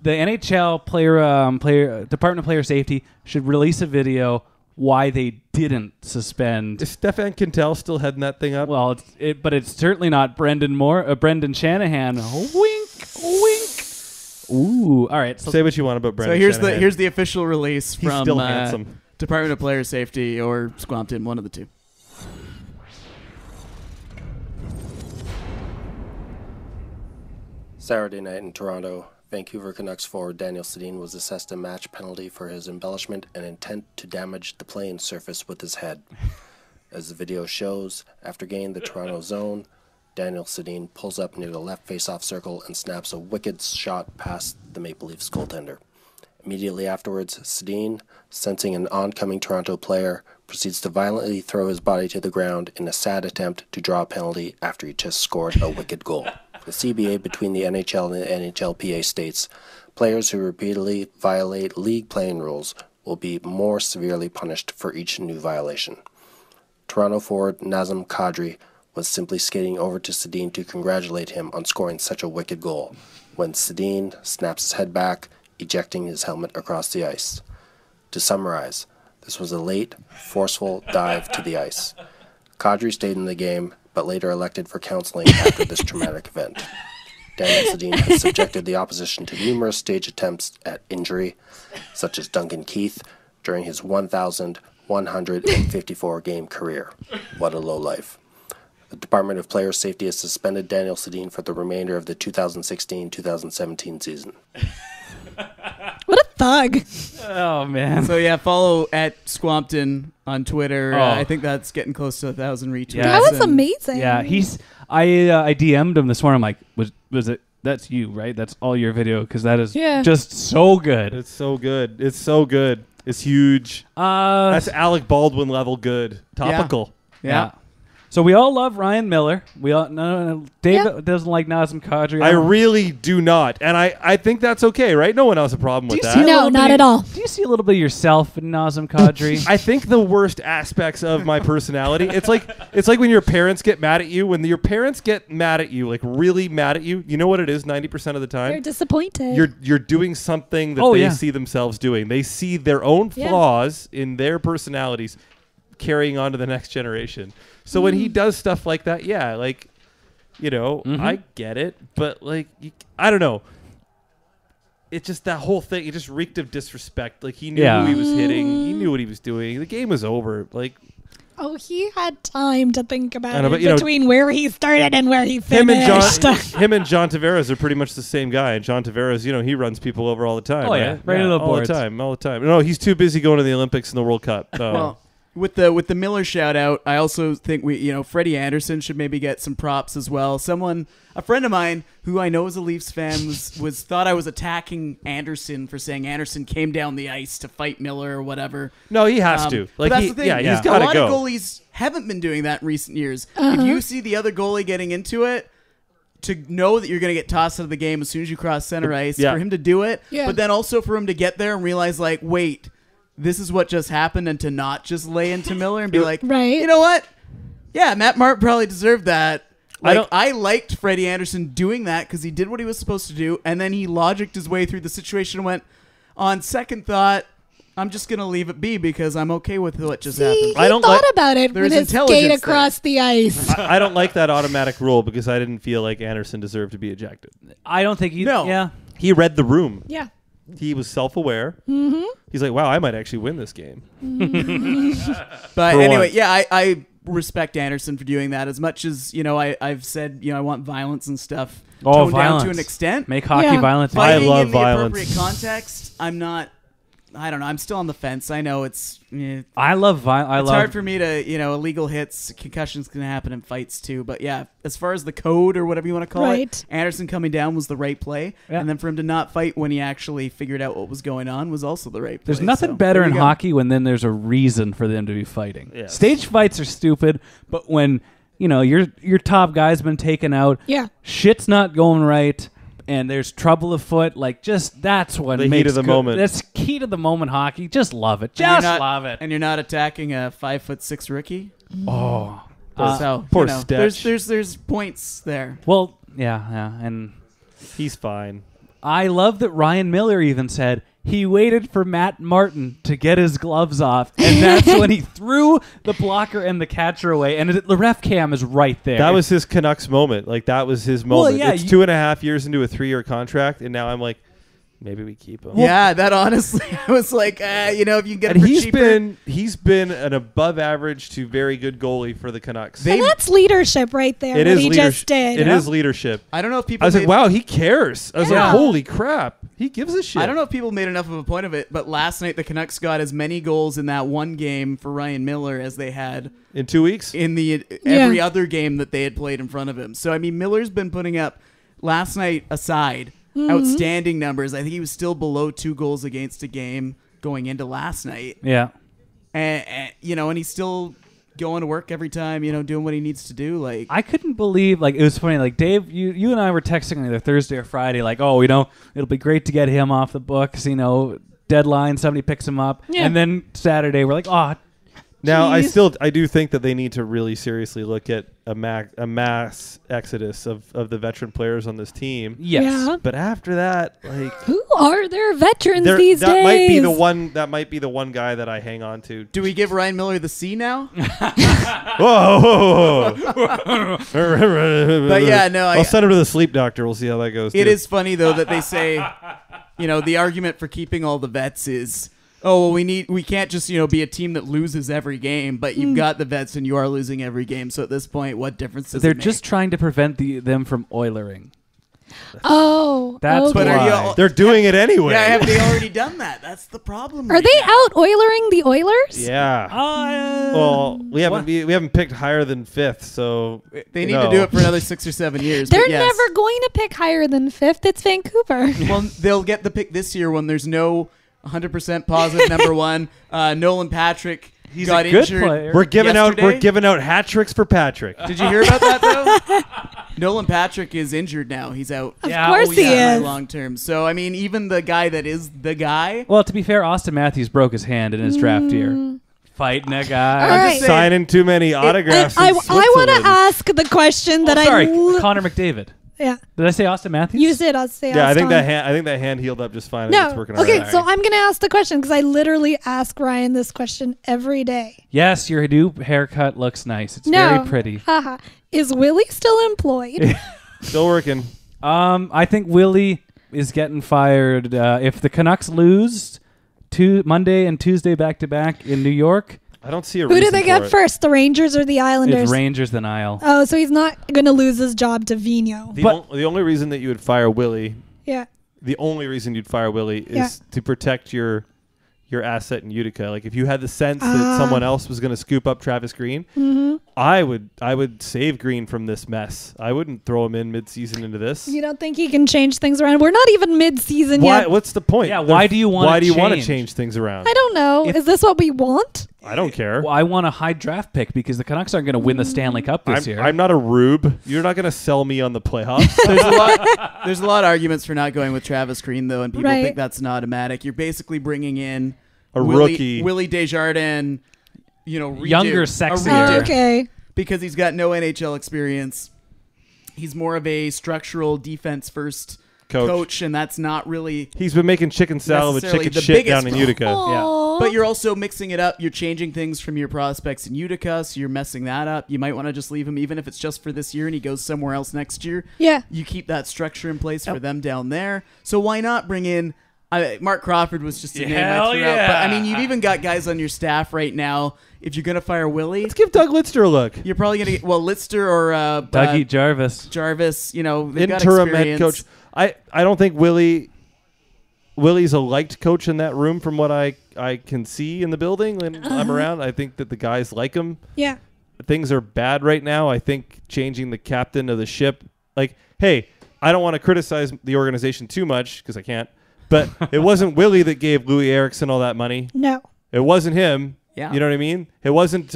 the NHL Department of Player Safety should release a video why they didn't suspend. Is Stefan Quintel still heading that thing up? Well, but it's certainly not Brendan Shanahan. Wink, wink. Ooh, all right. So say what you want about Brendan. So here's the official release He's from still handsome. Department of Player Safety or Squampton, one of the two. Saturday night in Toronto, Vancouver Canucks forward Daniel Sedin was assessed a match penalty for his embellishment and intent to damage the playing surface with his head. As the video shows, after gaining the Toronto zone, Daniel Sedin pulls up near the left face-off circle and snaps a wicked shot past the Maple Leafs goaltender. Immediately afterwards, Sedin, sensing an oncoming Toronto player, proceeds to violently throw his body to the ground in a sad attempt to draw a penalty after he just scored a wicked goal. The CBA between the NHL and the NHLPA states players who repeatedly violate league playing rules will be more severely punished for each new violation. Toronto forward Nazem Kadri was simply skating over to Sedin to congratulate him on scoring such a wicked goal, when Sedin snaps his head back, ejecting his helmet across the ice. To summarize, this was a late, forceful dive to the ice. Kadri stayed in the game, but later elected for counseling after this traumatic event. Daniel Sedin has subjected the opposition to numerous stage attempts at injury, such as Duncan Keith, during his 1,154-game career. What a low life. The Department of Player Safety has suspended Daniel Sedin for the remainder of the 2016-2017 season. What a thug. Oh, man. So, yeah, follow at Squampton on Twitter. I think that's getting close to 1,000 retweets. Yeah. That was amazing. Yeah, I DM'd him this morning. I'm like, was it? That's you, right? That's all your video because that is just so good. It's so good. It's so good. It's huge. That's Alec Baldwin level good. Topical. Yeah. So we all love Ryan Miller. We all Dave doesn't like Nazem Kadri. I really do not, and I think that's okay, right? No one has a problem with that. No, not at all. Do you see a little bit of yourself in Nazem Kadri? I think the worst aspects of my personality. It's like when your parents get mad at you. When your parents get mad at you, like really mad at you, you know what it is 90% of the time? They're disappointed. You're doing something that they see themselves doing. They see their own flaws in their personalities. carrying on to the next generation. So when he does stuff like that, yeah, like, you know, I get it, but like, I don't know. It's just that whole thing. It just reeked of disrespect. Like he knew who he was hitting. He knew what he was doing. The game was over. Like, oh, he had time to think about but, it between where he started and where he finished. Him and John Tavares are pretty much the same guy. And John Tavares, you know, he runs people over all the time. Oh yeah, right all the time. No, he's too busy going to the Olympics and the World Cup. Well, with the Miller shout out, I also think Freddie Anderson should maybe get some props as well. A friend of mine who I know is a Leafs fan was thought I was attacking Anderson for saying Anderson came down the ice to fight Miller or whatever. No, he has to. Like, but that's the thing. Yeah, he's got to go. A lot of goalies haven't been doing that in recent years. If you see the other goalie getting into it, to know that you're going to get tossed out of the game as soon as you cross center ice, for him to do it, but then also for him to get there and realize, like, wait, this is what just happened, and to not just lay into Miller and be like, you know what? Yeah, Matt Martin probably deserved that. Like, I liked Freddie Anderson doing that because he did what he was supposed to do, and then he logicked his way through the situation and went, on second thought, I'm just going to leave it be because I'm okay with what just happened. I thought about it with his skate across the ice. I don't like that automatic rule because I didn't feel like Anderson deserved to be ejected. I don't think he read the room. Yeah. He was self-aware. Mm-hmm. He's like, wow, I might actually win this game. But anyway, I respect Anderson for doing that as much as, I've said, I want violence and stuff toned down to an extent. Make hockey violent. I love in violence. The appropriate context, I don't know. I'm still on the fence. I know it's. I love violence. It's hard for me to, illegal hits, concussions can happen in fights too. But yeah, as far as the code or whatever you want to call it, Anderson coming down was the right play, and then for him to not fight when he actually figured out what was going on was also the right play. There's nothing better in hockey when then there's a reason for them to be fighting. Yes. Stage fights are stupid, but when your top guy's been taken out, shit's not going right. And there's trouble afoot, that's what the makes heat of the moment. That's key to the moment hockey. Just love it. Love it. And you're not attacking a 5'6" rookie. Oh, so poor Stetch. There's points there. Well, yeah, and he's fine. I love that Ryan Miller even said he waited for Matt Martin to get his gloves off, and that's when he threw the blocker and the catcher away, and the ref cam is right there. That was his Canucks moment. Like, that was his moment. Well, it's 2.5 years into a 3-year contract, and now I'm like, maybe we keep him. Yeah, that honestly, I was like, if you can get him for cheaper. He's been an above average to very good goalie for the Canucks. And that's leadership right there. It is he just did. It is leadership. I don't know if people. I was like, wow, he cares. I was like, holy crap, he gives a shit. I don't know if people made enough of a point of it, but last night the Canucks got as many goals in that one game for Ryan Miller as they had in 2 weeks in the every other game that they had played in front of him. So I mean, Miller's been putting up, last night aside, outstanding numbers. I think he was still below 2 goals against a game going into last night. Yeah. And he's still going to work every time, doing what he needs to do. Like, I couldn't believe, it was funny, Dave, you and I were texting either Thursday or Friday, it'll be great to get him off the books, deadline, somebody picks him up. Yeah. And then Saturday, we're like, oh, now, I do think that they need to really seriously look at a mass exodus of the veteran players on this team. Yes. Yeah. But after that, who are their veterans these days? That might be the one guy that I hang on to. Do we give Ryan Miller the C now? Whoa. But yeah, no. I'll send him to the sleep doctor. We'll see how that goes. It is funny, though, that they say, the argument for keeping all the vets is, oh, well, we can't just, be a team that loses every game, but you've got the vets and you are losing every game. So at this point, what difference does it make? They're just trying to prevent them from oilering. Oh, that's why. They're doing it anyway. Yeah, have they already done that? That's the problem. Are they out oilering the Oilers? Yeah. Well, we haven't picked higher than 5th, so they need to do it for another 6 or 7 years. They're never going to pick higher than 5th. It's Vancouver. Well, they'll get the pick this year when there's no 100% positive number one. Nolan Patrick. He's got a good injured player. We're giving out hat tricks for Patrick. Did you hear about that though? Nolan Patrick is injured now. He's out. Of course he is. Long term. So I mean, even the guy that is the guy. Well, to be fair, Austin Matthews broke his hand in his draft year. Fighting a guy. All right. Signing too many autographs. I want to ask the question that Connor McDavid. Yeah. Did I say Austin Matthews? You said I'll say Yeah, Austin. I think that hand healed up just fine. No. It's working Okay, all right. so I'm going to ask the question because I literally ask Ryan this question every day. Yes, your new haircut looks nice. It's very pretty. Haha. Is Willie still employed? Still working. I think Willie is getting fired. If the Canucks lose Monday and Tuesday back-to-back in New York, I don't see a Who reason do they for get it. first, the Rangers or the Islanders? it's Rangers then Isle. Oh, so he's not going to lose his job to Vino. The only reason that you would fire Willie, Yeah. the only reason you'd fire Willie is Yeah. to protect your asset in Utica. Like if you had the sense that someone else was going to scoop up Travis Green, I would save Green from this mess. I wouldn't throw him in mid-season into this. You don't think he can change things around? We're not even mid-season yet. What's the point? Yeah, why do you want to change things around? I don't know. Is this what we want? I don't care. Well, I want a high draft pick because the Canucks aren't going to win the Stanley Cup this year. I'm not a rube. You're not going to sell me on the playoffs. There's a lot of arguments for not going with Travis Green, though, and people Right. think that's an automatic. You're basically bringing in rookie. Willie Desjardin, Younger, sexier. redo. Okay. Because he's got no NHL experience. He's more of a structural defense-first coach, and that's not really... He's been making chicken salad with necessarily chicken the shit biggest down in Utica. Aw. But you're also mixing it up. You're changing things from your prospects in Utica, so you're messing that up. You might want to just leave him, even if it's just for this year and he goes somewhere else next year. Yeah. You keep that structure in place for them down there. So why not bring in... Mark Crawford was just a name I threw out. But, I mean, you've even got guys on your staff right now. If you're going to fire Willie... Let's give Doug Lidster a look. You're probably going to get... Well, Lidster or... Dougie Jarvis. Jarvis, they've got Interim experience. head coach. I don't think Willie's a liked coach in that room from what I can see in the building when I'm around. I think that the guys like him. Yeah. Things are bad right now. I think changing the captain of the ship, like, hey, I don't want to criticize the organization too much because I can't, but it wasn't Willie that gave Louis Eriksson all that money. No. It wasn't him. Yeah. You know what I mean? It wasn't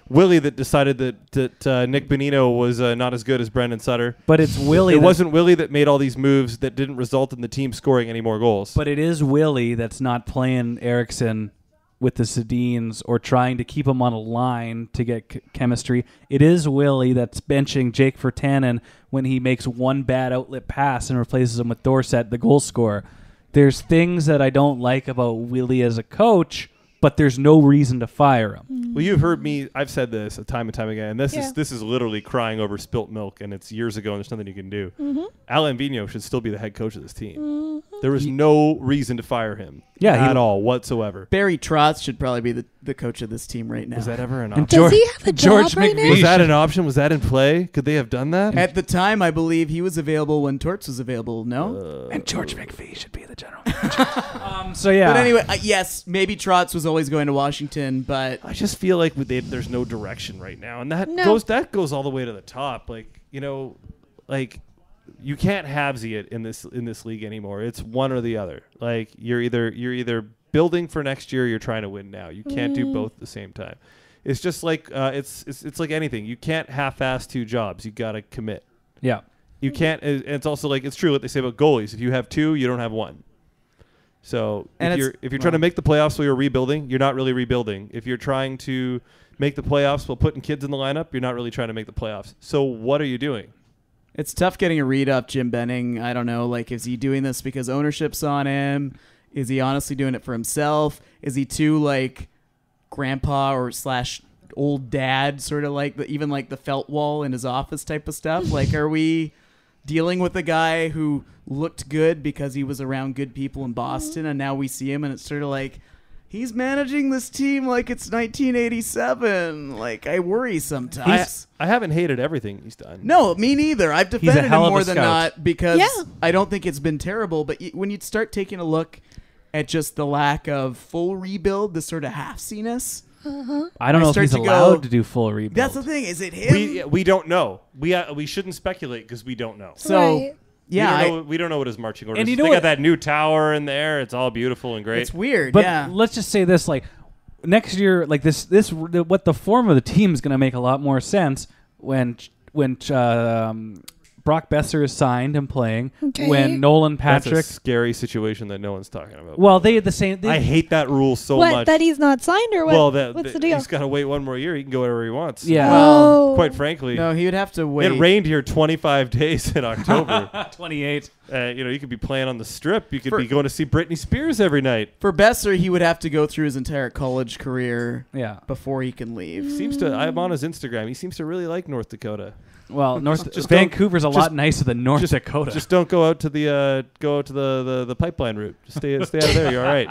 Willie that decided that Nick Bonino was not as good as Brendan Sutter. But it's Willie. It wasn't Willie that made all these moves that didn't result in the team scoring any more goals. But it is Willie that's not playing Eriksson with the Sedins or trying to keep him on a line to get chemistry. It is Willie that's benching Jake Virtanen when he makes one bad outlet pass and replaces him with Dorsett, the goal scorer. There's things that I don't like about Willie as a coach, but there's no reason to fire him. Well, you've heard me. I've said this time and time again, and this is literally crying over spilt milk, and it's years ago, and there's nothing you can do. Alain Vigneault should still be the head coach of this team. There was no reason to fire him at all whatsoever. Barry Trotz should probably be the coach of this team right now. Was that ever an option? Does he have a job right now? Was that an option? Was that in play? Could they have done that? At the time, I believe he was available when Torts was available, no? And George McVie should be the general manager. So, yeah. But anyway, yes, maybe Trotz was always going to Washington, but... I just feel like there's no direction right now, and that goes all the way to the top. Like, you can't halvesy it in this league anymore. It's one or the other. Like you're either building for next year, or you're trying to win now. You can't do both at the same time. It's just like it's like anything. You can't half-ass two jobs. You got to commit. Yeah. You can't. And it's also like it's true what they say about goalies. If you have two, you don't have one. So if you're trying to make the playoffs while you're rebuilding, you're not really rebuilding. If you're trying to make the playoffs while putting kids in the lineup, you're not really trying to make the playoffs. So what are you doing? It's tough getting a read off Jim Benning. I don't know. Like, is he doing this because ownership's on him? Is he honestly doing it for himself? Is he too, like, grandpa or / old dad, sort of like even like the felt wall in his office type of stuff? Like, are we dealing with a guy who looked good because he was around good people in Boston, and now we see him and it's sort of like, he's managing this team like it's 1987. Like, I worry sometimes. I haven't hated everything he's done. No, me neither. I've defended him more than not because Yeah. I don't think it's been terrible. But when you start taking a look at just the lack of full rebuild, the sort of half-seenness, I don't know if he's allowed to do full rebuild. That's the thing. Is it him? We don't know. We shouldn't speculate because we don't know. So, Right. yeah. we don't know what his marching orders. And you is. know They what? got that new tower in there. It's all beautiful and great. It's weird, But yeah. let's just say this, like, next year, like what the form of the team is going to make a lot more sense when Brock Besser is signed and playing. Okay. When Nolan That's Patrick. a scary situation that no one's talking about. Well, they had the same. I hate that rule so what, much. that he's not signed or what? Well, what's the deal? He's got to wait one more year. He can go wherever he wants. Yeah. Oh. Quite frankly. No, he would have to wait. It rained here 25 days in October. 28. You could be playing on the Strip. You could be going to see Britney Spears every night. For Besser, he would have to go through his entire college career before he can leave. I'm on his Instagram. He seems to really like North Dakota. Well, Vancouver's a lot nicer than North Dakota. Just don't go out to the pipeline route. Just stay out of there. You're all right.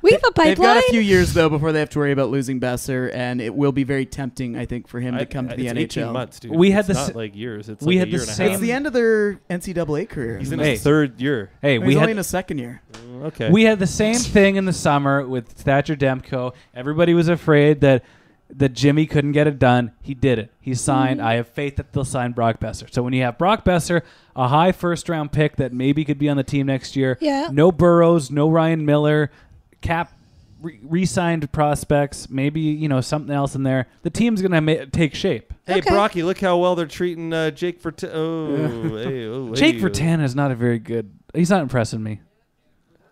We have a pipeline. They've got a few years though before they have to worry about losing Besser, and it will be very tempting, I think, for him to come to the NHL. 18 months, dude. It's not like years. It's we like had a year the and a same. half. It's the end of their NCAA career. He's in his third year. Hey, he's only in his second year. Okay. We had the same thing in the summer with Thatcher Demko. Everybody was afraid that Jimmy couldn't get it done. He did it. He signed. I have faith that they'll sign Brock Besser. So when you have Brock Besser, a high first-round pick that maybe could be on the team next year, no Burrows, no Ryan Miller, cap re-signed prospects, maybe something else in there, the team's going to take shape. Hey, Brocky, look how well they're treating Jake Vertan. Jake Vertan is not a very good. He's not impressing me.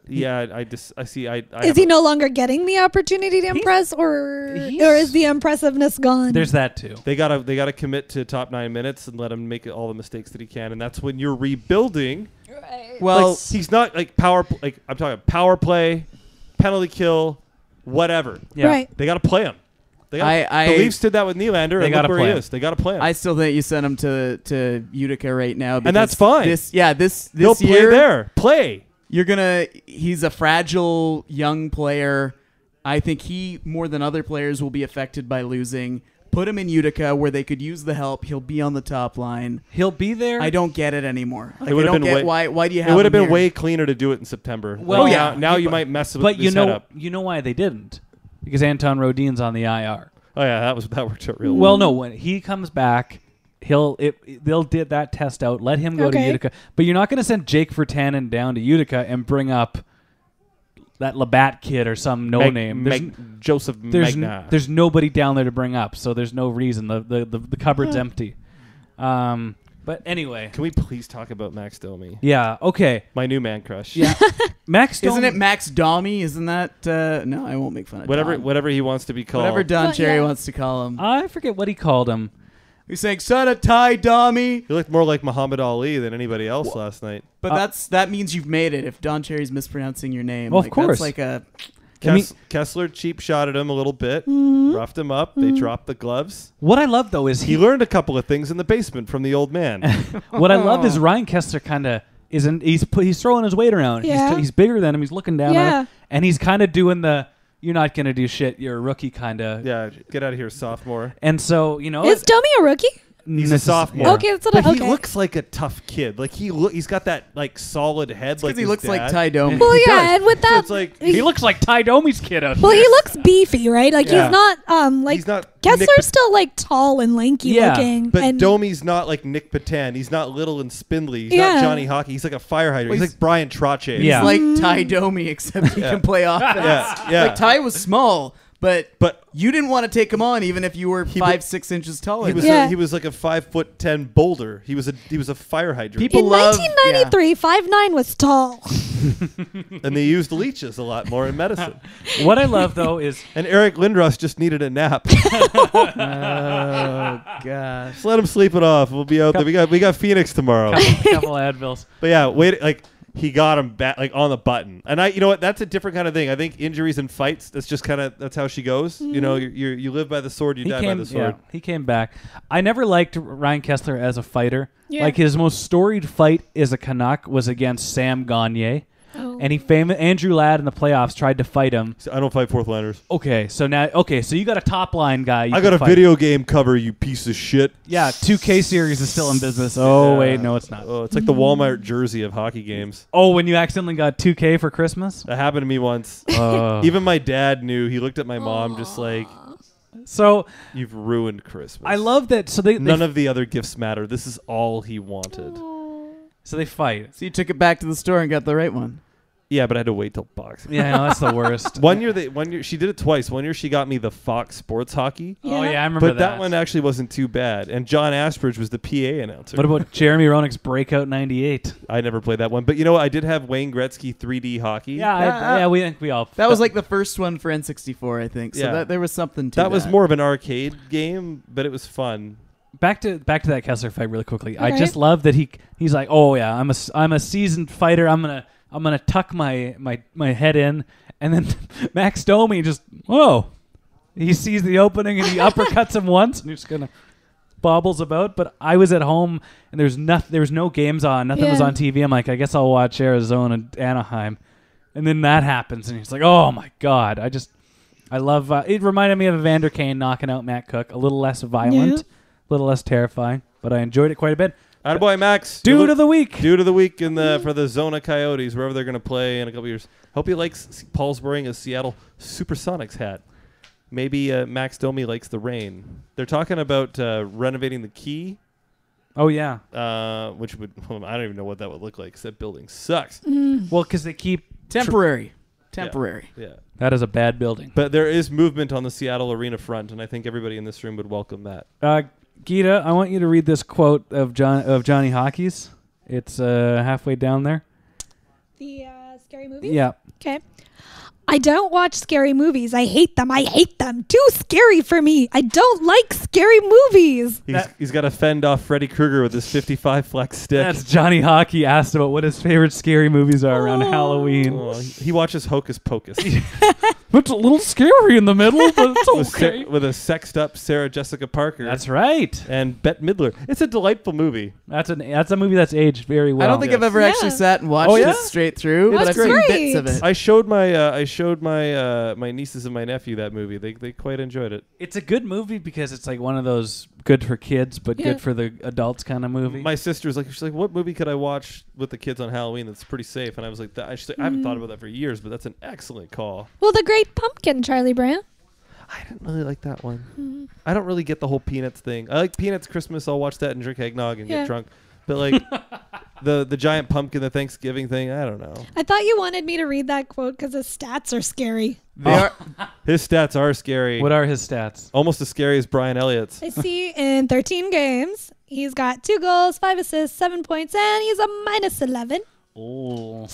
Yeah, I see. Is he no longer getting the opportunity to impress, or is the impressiveness gone? There's that too. They gotta commit to top 9 minutes and let him make all the mistakes that he can, and that's when you're rebuilding. Right. Well, he's not like power. Like I'm talking power play, penalty kill, whatever. Yeah. Right. They gotta play him. The Leafs did that with Nylander. They got to play him. They got to play him. I still think you send him to Utica right now, and that's fine. This He'll play year there. Play. He's a fragile young player. I think he, more than other players, will be affected by losing. Put him in Utica where they could use the help. He'll be on the top line. He'll be there. I don't get it anymore. It would have been why do you have it would have been here? way cleaner to do it in September. Well, now you might mess with the setup. You know why they didn't? Because Anton Rodin's on the IR. Oh yeah, that worked out real well. No, when he comes back, they'll did that test out. Let him go to Utica, but you're not going to send Jake Vertanen down to Utica and bring up that Labatt kid or some name. Joseph Magna. There's nobody down there to bring up, so there's no reason. The cupboard's empty. But anyway, can we please talk about Max Domi? Yeah. Okay. My new man crush. Yeah. Max Domi. Isn't it Max Domi? Isn't that? No, I won't make fun of whatever he wants to be called. Whatever Don Cherry wants to call him. I forget what he called him. He's saying, "Son of Ty Domi." He looked more like Muhammad Ali than anybody else last night. But that means you've made it. If Don Cherry's mispronouncing your name, well, of course. That's like a. Kessler cheap shotted him a little bit, roughed him up. They dropped the gloves. What I love though is he learned a couple of things in the basement from the old man. What I love is Ryan Kessler kind of isn't. He's throwing his weight around. Yeah. He's bigger than him. He's looking down at him, and he's kind of doing the "you're not gonna do shit. You're a rookie" kind of. Yeah, get out of here, sophomore. And so is Domi a rookie? He's a sophomore. Okay, that's what but he looks like a tough kid. Like he's got that like solid head. Because like he looks dad. like Ty Domi. Well, yeah, and with that, so it's like he looks like Ty Domi's kid out. Well, he looks beefy, right? Like he's not like he's not Kessler's still like tall and lanky looking. But Domi's not like Nick Patan. He's not little and spindly. He's not Johnny Hockey. He's like a fire hydrant. He's like Brian Trottier. He's like Ty Domi, except he can play offense. Yeah. Like Ty was small. But you didn't want to take him on even if you were 5-6 inches taller. He was like a 5'10" boulder. He was a fire hydrant. People in 1993, 5'9" was tall. And they used leeches a lot more in medicine. What I love though is and Eric Lindros just needed a nap. Oh gosh. Just let him sleep it off. We'll be out there. We got Phoenix tomorrow. Couple Advils. But yeah, he got him back like on the button. And you know what? That's a different kind of thing. I think injuries and fights, that's how she goes. You know, you live by the sword, you die by the sword. Yeah, he came back. I never liked Ryan Kessler as a fighter. Yeah. Like his most storied fight as a Canuck was against Sam Gagner. Oh. And Andrew Ladd in the playoffs tried to fight him. I don't fight fourth liners. Okay, so you got a top line guy. I got a video game cover, you piece of shit. Yeah, 2K series is still in business. Oh, wait, no, it's not. Oh, it's like the Walmart jersey of hockey games. Oh, when you accidentally got 2K for Christmas? That happened to me once. Even my dad knew. He looked at my mom just like, so you've ruined Christmas. I love that. So none of the other gifts matter. This is all he wanted. So they fight. So you took it back to the store and got the right one. Yeah, but I had to wait till boxing. Yeah, no, that's the worst. One year she did it twice. One year she got me the Fox Sports Hockey. Yeah. Oh yeah, I remember that. But that one actually wasn't too bad. And John Ashbridge was the PA announcer. What about Jeremy Roenick's Breakout '98? I never played that one, but you know what? I did have Wayne Gretzky 3D hockey. Yeah, we all. That was like the first one for N64, I think. So that there was something to that. That was more of an arcade game, but it was fun. Back to that Kessler fight really quickly. Okay. I just love that he's like, oh yeah, I'm a seasoned fighter. I'm gonna tuck my head in, and then Max Domi just he sees the opening and he uppercuts him once, and he's just gonna bobbles about. But I was at home and there was no games on, nothing was on TV. I'm like, I guess I'll watch Arizona and Anaheim, and then that happens, and he's like, oh my god, I love. It reminded me of Evander Kane knocking out Matt Cook, a little less violent, a little less terrifying, but I enjoyed it quite a bit. Attaboy, Max. Dude of the week. Dude of the week for the Zona Coyotes, wherever they're going to play in a couple years. Hope he likes Paul's wearing a Seattle Supersonics hat. Maybe Max Domi likes the rain. They're talking about renovating the Key. Oh, yeah. Which would, I don't even know what that would look like because that building sucks. Well, because they keep... Temporary. Yeah. That is a bad building. But there is movement on the Seattle arena front, and I think everybody in this room would welcome that. Geeta, I want you to read this quote of Johnny Hockey's. It's halfway down there. The scary movie? Yeah. Okay. I don't watch scary movies. I hate them. Too scary for me. I don't like scary movies. He's got to fend off Freddy Krueger with his 55 flex stick. That's Johnny Hockey asked about what his favorite scary movies are around Halloween. Oh, he watches Hocus Pocus. It's a little scary in the middle, but it's okay. With a sexed up Sarah Jessica Parker. That's right. And Bette Midler. It's a delightful movie. That's a movie that's aged very well. I don't think I've ever actually sat and watched it straight through, but I've seen bits of it. I showed my nieces and my nephew that movie. They quite enjoyed it. It's a good movie because it's like one of those good for kids but good for the adults kind of movie. My sister's like, she's like, what movie could I watch with the kids on Halloween that's pretty safe? And I was like, I haven't thought about that for years, but that's an excellent call. Well, The Great Pumpkin, Charlie Brown. I didn't really like that one. I don't really get the whole Peanuts thing. I like Peanuts Christmas. I'll watch that and drink eggnog and get drunk. But like the giant pumpkin, the Thanksgiving thing, I don't know. I thought you wanted me to read that quote because his stats are scary. His stats are scary. What are his stats? Almost as scary as Brian Elliott's. I see in 13 games, he's got 2 goals, 5 assists, 7 points, and he's a -11. Oh.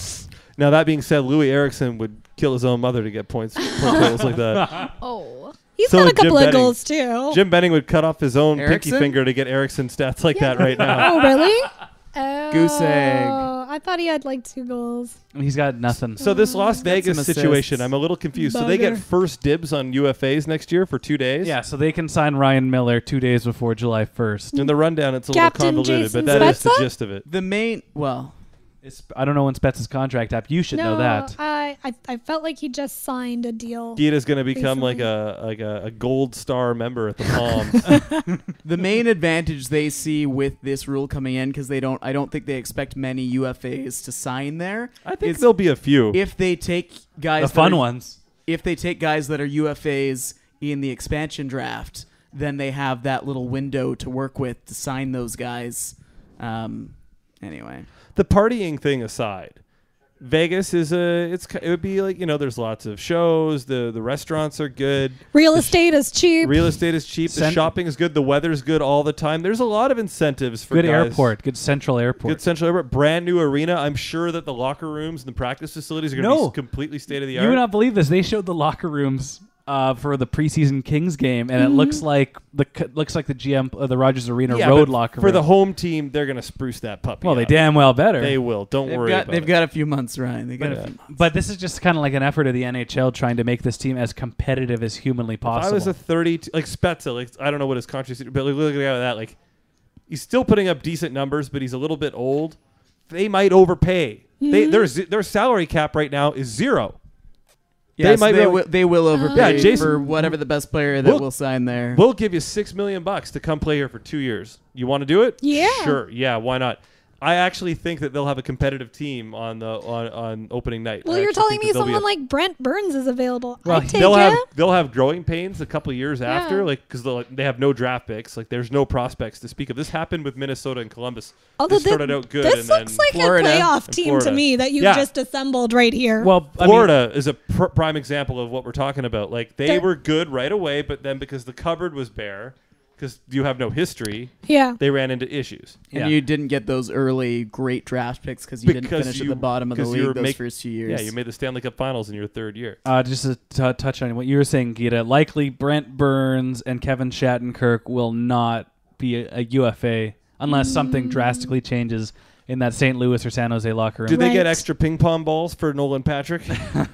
Now, that being said, Louis Eriksson would kill his own mother to get point totals like that. Oh. He's got a couple of goals, too. Jim Benning would cut off his own pinky finger to get Eriksson stats like that right now. Oh, really? Oh, Goose egg. I thought he had like 2 goals. He's got nothing. So this Las Vegas situation, I'm a little confused. So they get first dibs on UFAs next year for 2 days? Yeah, so they can sign Ryan Miller 2 days before July 1st. In the rundown, it's a little convoluted, Jason but that is the Spezza? gist of it. The main, I don't know when Spezza's contract up. You should know that. I felt like he just signed a deal. Geeta's going to become like a gold star member at the Palms. The main advantage they see with this rule coming in, because I don't think they expect many UFAs to sign there. I think there'll be a few. If they take guys, the fun ones. If they take guys that are UFAs in the expansion draft, then they have that little window to work with to sign those guys. Anyway. The partying thing aside, Vegas is it would be like, there's lots of shows, the restaurants are good. Real estate is cheap. The shopping is good. The weather's good all the time. There's a lot of incentives for good guys. Airport, good central airport. Brand new arena. I'm sure that the locker rooms and the practice facilities are going to be completely state of the art. You would not believe this. They showed the locker rooms for the preseason Kings game, and it looks like the GM of the Rogers Arena road locker room. For the home team, they're going to spruce that puppy Well, up. they damn well better. They will. Don't worry about it. They've got a few months, Ryan. They've got a few months. But this is just kind of like an effort of the NHL trying to make this team as competitive as humanly possible. If I was a 30, like Spezza, I don't know what his contract is, but look at that. He's still putting up decent numbers, but he's a little bit old. They might overpay. Their salary cap right now is 0. Yes, they will overpay for whatever the best player that will sign there. We'll give you $6 million to come play here for 2 years. You want to do it? Yeah. Sure. Yeah, why not? I actually think that they'll have a competitive team on opening night. Well, you're telling me someone like Brent Burns is available. Well, they'll have growing pains a couple years after, because they have no draft picks. Like, there's no prospects to speak of. This happened with Minnesota and Columbus. Although they started out good. This looks like Florida. A playoff team to me that you just assembled right here. Well, Florida is a prime example of what we're talking about. Like, they were good right away, but then because the cupboard was bare, because you have no history, they ran into issues. And you didn't get those early great draft picks because you didn't finish at the bottom of the league those first few years. Yeah, you made the Stanley Cup Finals in your third year. Just to touch on what you were saying, Geeta, likely Brent Burns and Kevin Shattenkirk will not be a UFA unless something drastically changes in that St. Louis or San Jose locker room. Do they get extra ping pong balls for Nolan Patrick?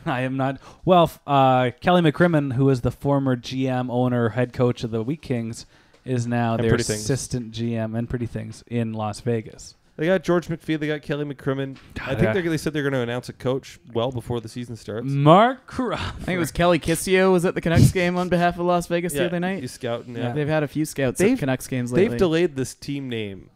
I am not. Well, Kelly McCrimmon, who is the former GM, owner, head coach of the Wheat Kings, is now their assistant GM and Pretty Things in Las Vegas. They got George McPhee. They got Kelly McCrimmon. I think they said they're going to announce a coach well before the season starts. Mark Crawford. I think it was Kelly Kissio was at the Canucks game on behalf of Las Vegas the other night. He's scouting. They've had a few scouts at Canucks games lately. They've delayed this team name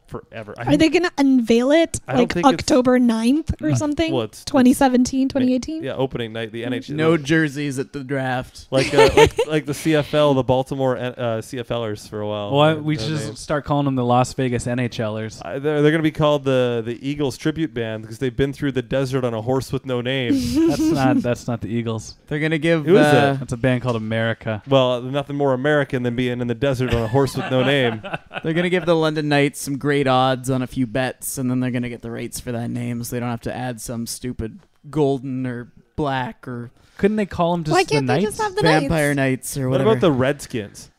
forever. Are they going to unveil it like October 9th or something? Well, it's 2017, 2018? Yeah, opening night, the NHL. No jerseys at the draft. Like the CFL, the Baltimore CFLers for a while. Well, we should just start calling them the Las Vegas NHLers. They're going to be called the Eagles Tribute Band because they've been through the desert on a horse with no name. That's not the Eagles. They're going to give... Who is it? That's a band called America. Well, nothing more American than being in the desert on a horse with no name. They're going to give the London Knights some great odds on a few bets, and then they're going to get the rates for that name, so they don't have to add some stupid golden or black or... Couldn't they call them just Why can't the they Knights? just have the Vampire Knights or whatever. What about the Redskins?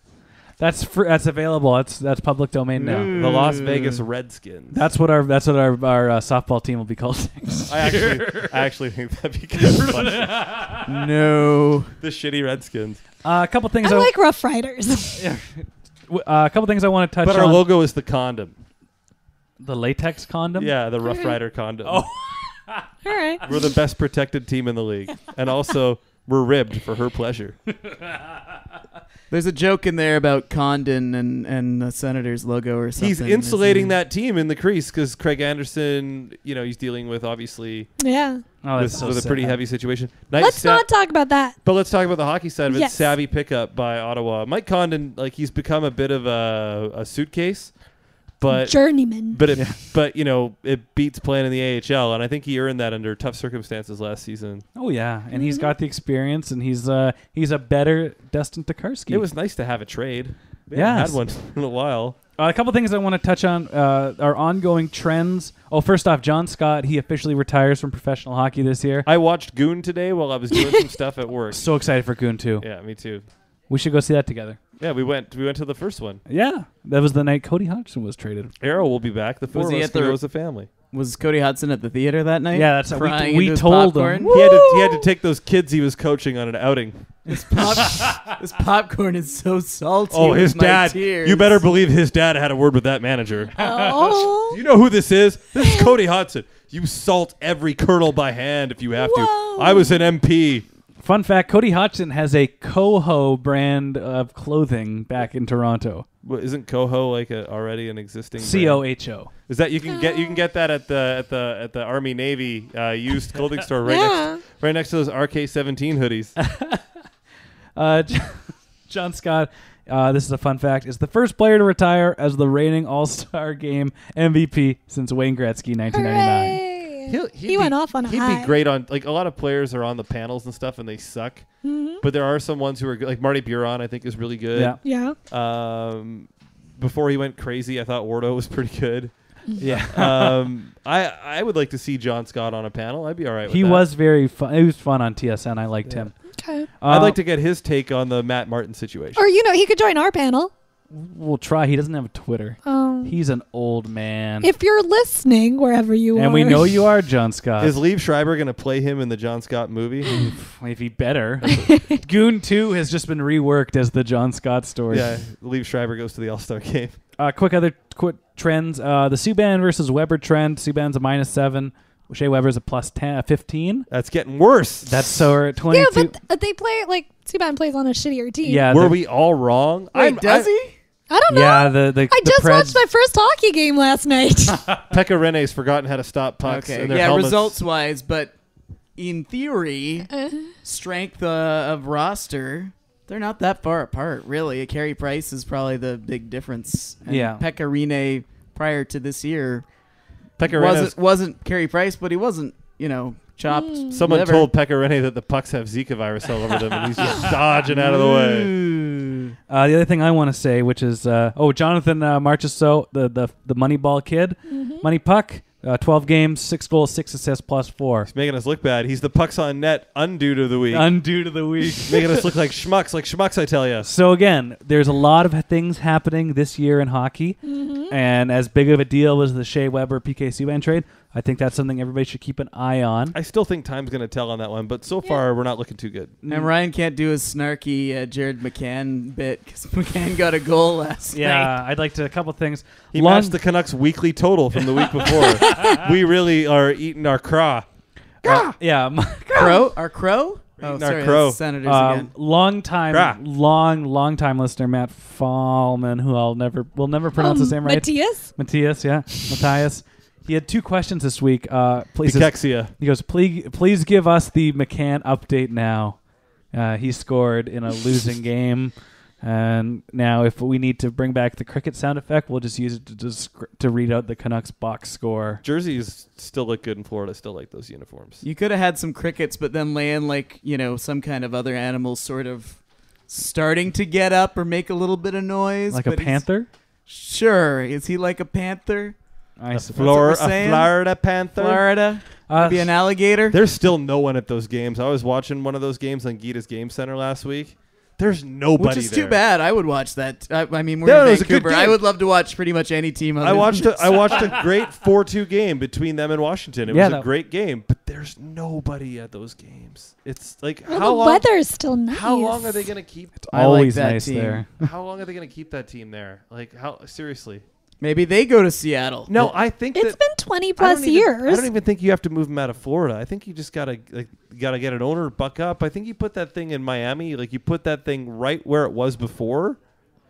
That's available. That's public domain now. The Las Vegas Redskins. That's what our softball team will be called. I actually think that'd be kind of funny. No, the shitty Redskins. A couple things. I like Rough Riders. A couple things I want to touch on. But our logo is the condom. The latex condom? Yeah, the Rough Rider condom. Oh. All right. We're the best protected team in the league. And also, we're ribbed for her pleasure. There's a joke in there about Condon and the Senators logo or something. He's insulating that team in the crease because Craig Anderson, he's dealing with, obviously... Yeah. With a pretty heavy situation. Let's not talk about that. But let's talk about the hockey side of it. Yes. Savvy pickup by Ottawa. Mike Condon, he's become a bit of a suitcase. But journeyman. But it beats playing in the AHL, and I think he earned that under tough circumstances last season. Oh yeah, and he's got the experience, and he's a better Dustin Tokarski. It was nice to have a trade. We haven't had one in a while. A couple things I want to touch on are ongoing trends. Oh, first off, John Scott, he officially retires from professional hockey this year. I watched Goon today while I was doing some stuff at work. So excited for Goon too. Yeah, me too. We should go see that together. Yeah, we went to the first one. Yeah, that was the night Cody Hodgson was traded. Arrow will be back. The four of us can go as a family. Was Cody Hudson at the theater that night? Yeah, that's crying we told him. He had to take those kids he was coaching on an outing. This popcorn is so salty. Oh, his dad! Tears. You better believe his dad had a word with that manager. Oh, you know who this is? This is Cody Hodgson. You salt every kernel by hand if you have to. I was an MP. Fun fact, Cody Hodgson has a Coho brand of clothing back in Toronto. Well, isn't Coho already an existing COHO? Is that you can get that at the Army Navy used clothing store right next to those RK-17 hoodies. John Scott, this is a fun fact, is the first player to retire as the reigning All-Star Game MVP since Wayne Gretzky 1999. He went off on a high. He'd be great on, a lot of players are on the panels and stuff and they suck. Mm-hmm. But there are some ones who are good. Like Marty Buron, I think, is really good. Yeah. Before he went crazy, I thought Wardo was pretty good. Yeah. I would like to see John Scott on a panel. I'd be all right with that. He was very fun. He was fun on TSN. I liked him. Okay. I'd like to get his take on the Matt Martin situation. Or, he could join our panel. We'll try. He doesn't have a Twitter. He's an old man. If you're listening, wherever you are. And we know you are, John Scott. Is Liev Schreiber going to play him in the John Scott movie? If he better. Goon 2 has just been reworked as the John Scott story. Yeah, Liev Schreiber goes to the All-Star game. Quick trends. The Subban versus Weber trend. Subban's a -7. Shea Weber's a +15. That's getting worse. That's so we're at 22. Yeah, but they play Subban plays on a shittier team. Yeah, were we all wrong? Wait, does he? I don't know. Yeah, the I just Preds- watched my first hockey game last night. Pekka Rinne's forgotten how to stop pucks. Okay, in their yeah, helmets. results-wise, but in theory, strength of roster, they're not that far apart, really. Carey Price is probably the big difference. And Yeah. Pekka Rinne, prior to this year, Pekka wasn't Carey Price, but he wasn't, chopped. Someone liver. told Pekka Rinne that the pucks have Zika virus all over them, and he's just dodging out of the way. The other thing I want to say, which is, Jonathan Marchessault, the Moneyball kid, Money Puck, 12 games, 6 goals, 6 assists, +4. He's making us look bad. He's the pucks on net undue to the week. Undue to the week. Making us look like schmucks, I tell you. So again, there's a lot of things happening this year in hockey, and as big of a deal as the Shea Weber PK Subban trade, I think that's something everybody should keep an eye on. I still think time's going to tell on that one, but so far we're not looking too good. And Ryan can't do his snarky Jared McCann bit because McCann got a goal last night. Yeah, I'd like to, a couple things. He matched the Canucks' weekly total from the week before. We really are eating our craw. Yeah. Crow? Our crow? Oh, Our sorry, crow. that's Senators again. Long time listener Matt Fallman, who we'll never pronounce his name right. Matthias, yeah. Matthias. He had 2 questions this week. Please, he goes, please give us the McCann update now. He scored in a losing game. And now if we need to bring back the cricket sound effect, we'll just use it to read out the Canucks box score. Jerseys still look good in Florida. Still like those uniforms. You could have had some crickets, but then laying some kind of other animal sort of starting to get up or make a little bit of noise. Like a panther? Sure. Is he like a panther? I a Florida panther. Florida. Maybe an alligator. There's still no one at those games. I was watching one of those games on Geeta's Game Center last week. There's nobody Which is there. too bad. I would watch that. We're in it was a good Vancouver. game. I would love to watch pretty much any team. I watched a great 4-2 game between them and Washington. It was a great game, but there's nobody at those games. It's like the weather's still nice. How long are they going to keep? It's always like that nice team. there. How long are they going to keep that team there? Like how seriously? Maybe they go to Seattle. No, I think it's been 20 plus years. I don't even think you have to move them out of Florida. I think you just gotta get an owner to buck up. I think you put that thing in Miami, like you put that thing right where it was before,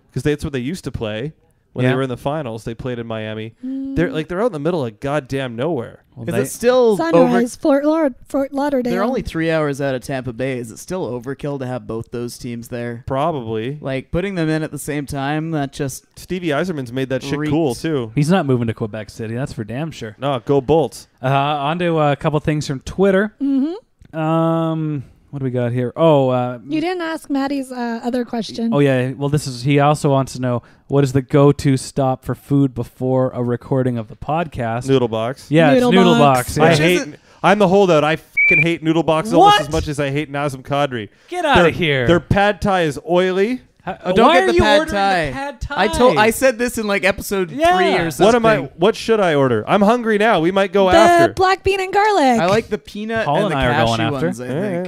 because that's where they used to play when they were in the finals. They played in Miami. They're out in the middle of goddamn nowhere. Is it still Sunrise, Fort Lauderdale? They're only 3 hours out of Tampa Bay. Is it still overkill to have both those teams there? Probably. Like putting them in at the same time, that just Stevie Yzerman's made that shit cool too. He's not moving to Quebec City. That's for damn sure. No, go Bolts. On to a couple things from Twitter. What do we got here? You didn't ask Maddie's other question. Oh yeah. Well, he also wants to know what is the go-to stop for food before a recording of the podcast. Noodle box. Yeah, it's Noodle Box. Yeah. I'm the holdout. I fucking hate Noodle Box almost as much as I hate Nazem Kadri. Get out of here. Their pad thai is oily. don't Why get are the you pad ordering thai. the pad thai? I said this in like episode 3 or something. What should I order? I'm hungry now. We might go the after. black bean and garlic. I like the peanut Paul and and the I are going cashew after. ones, I think.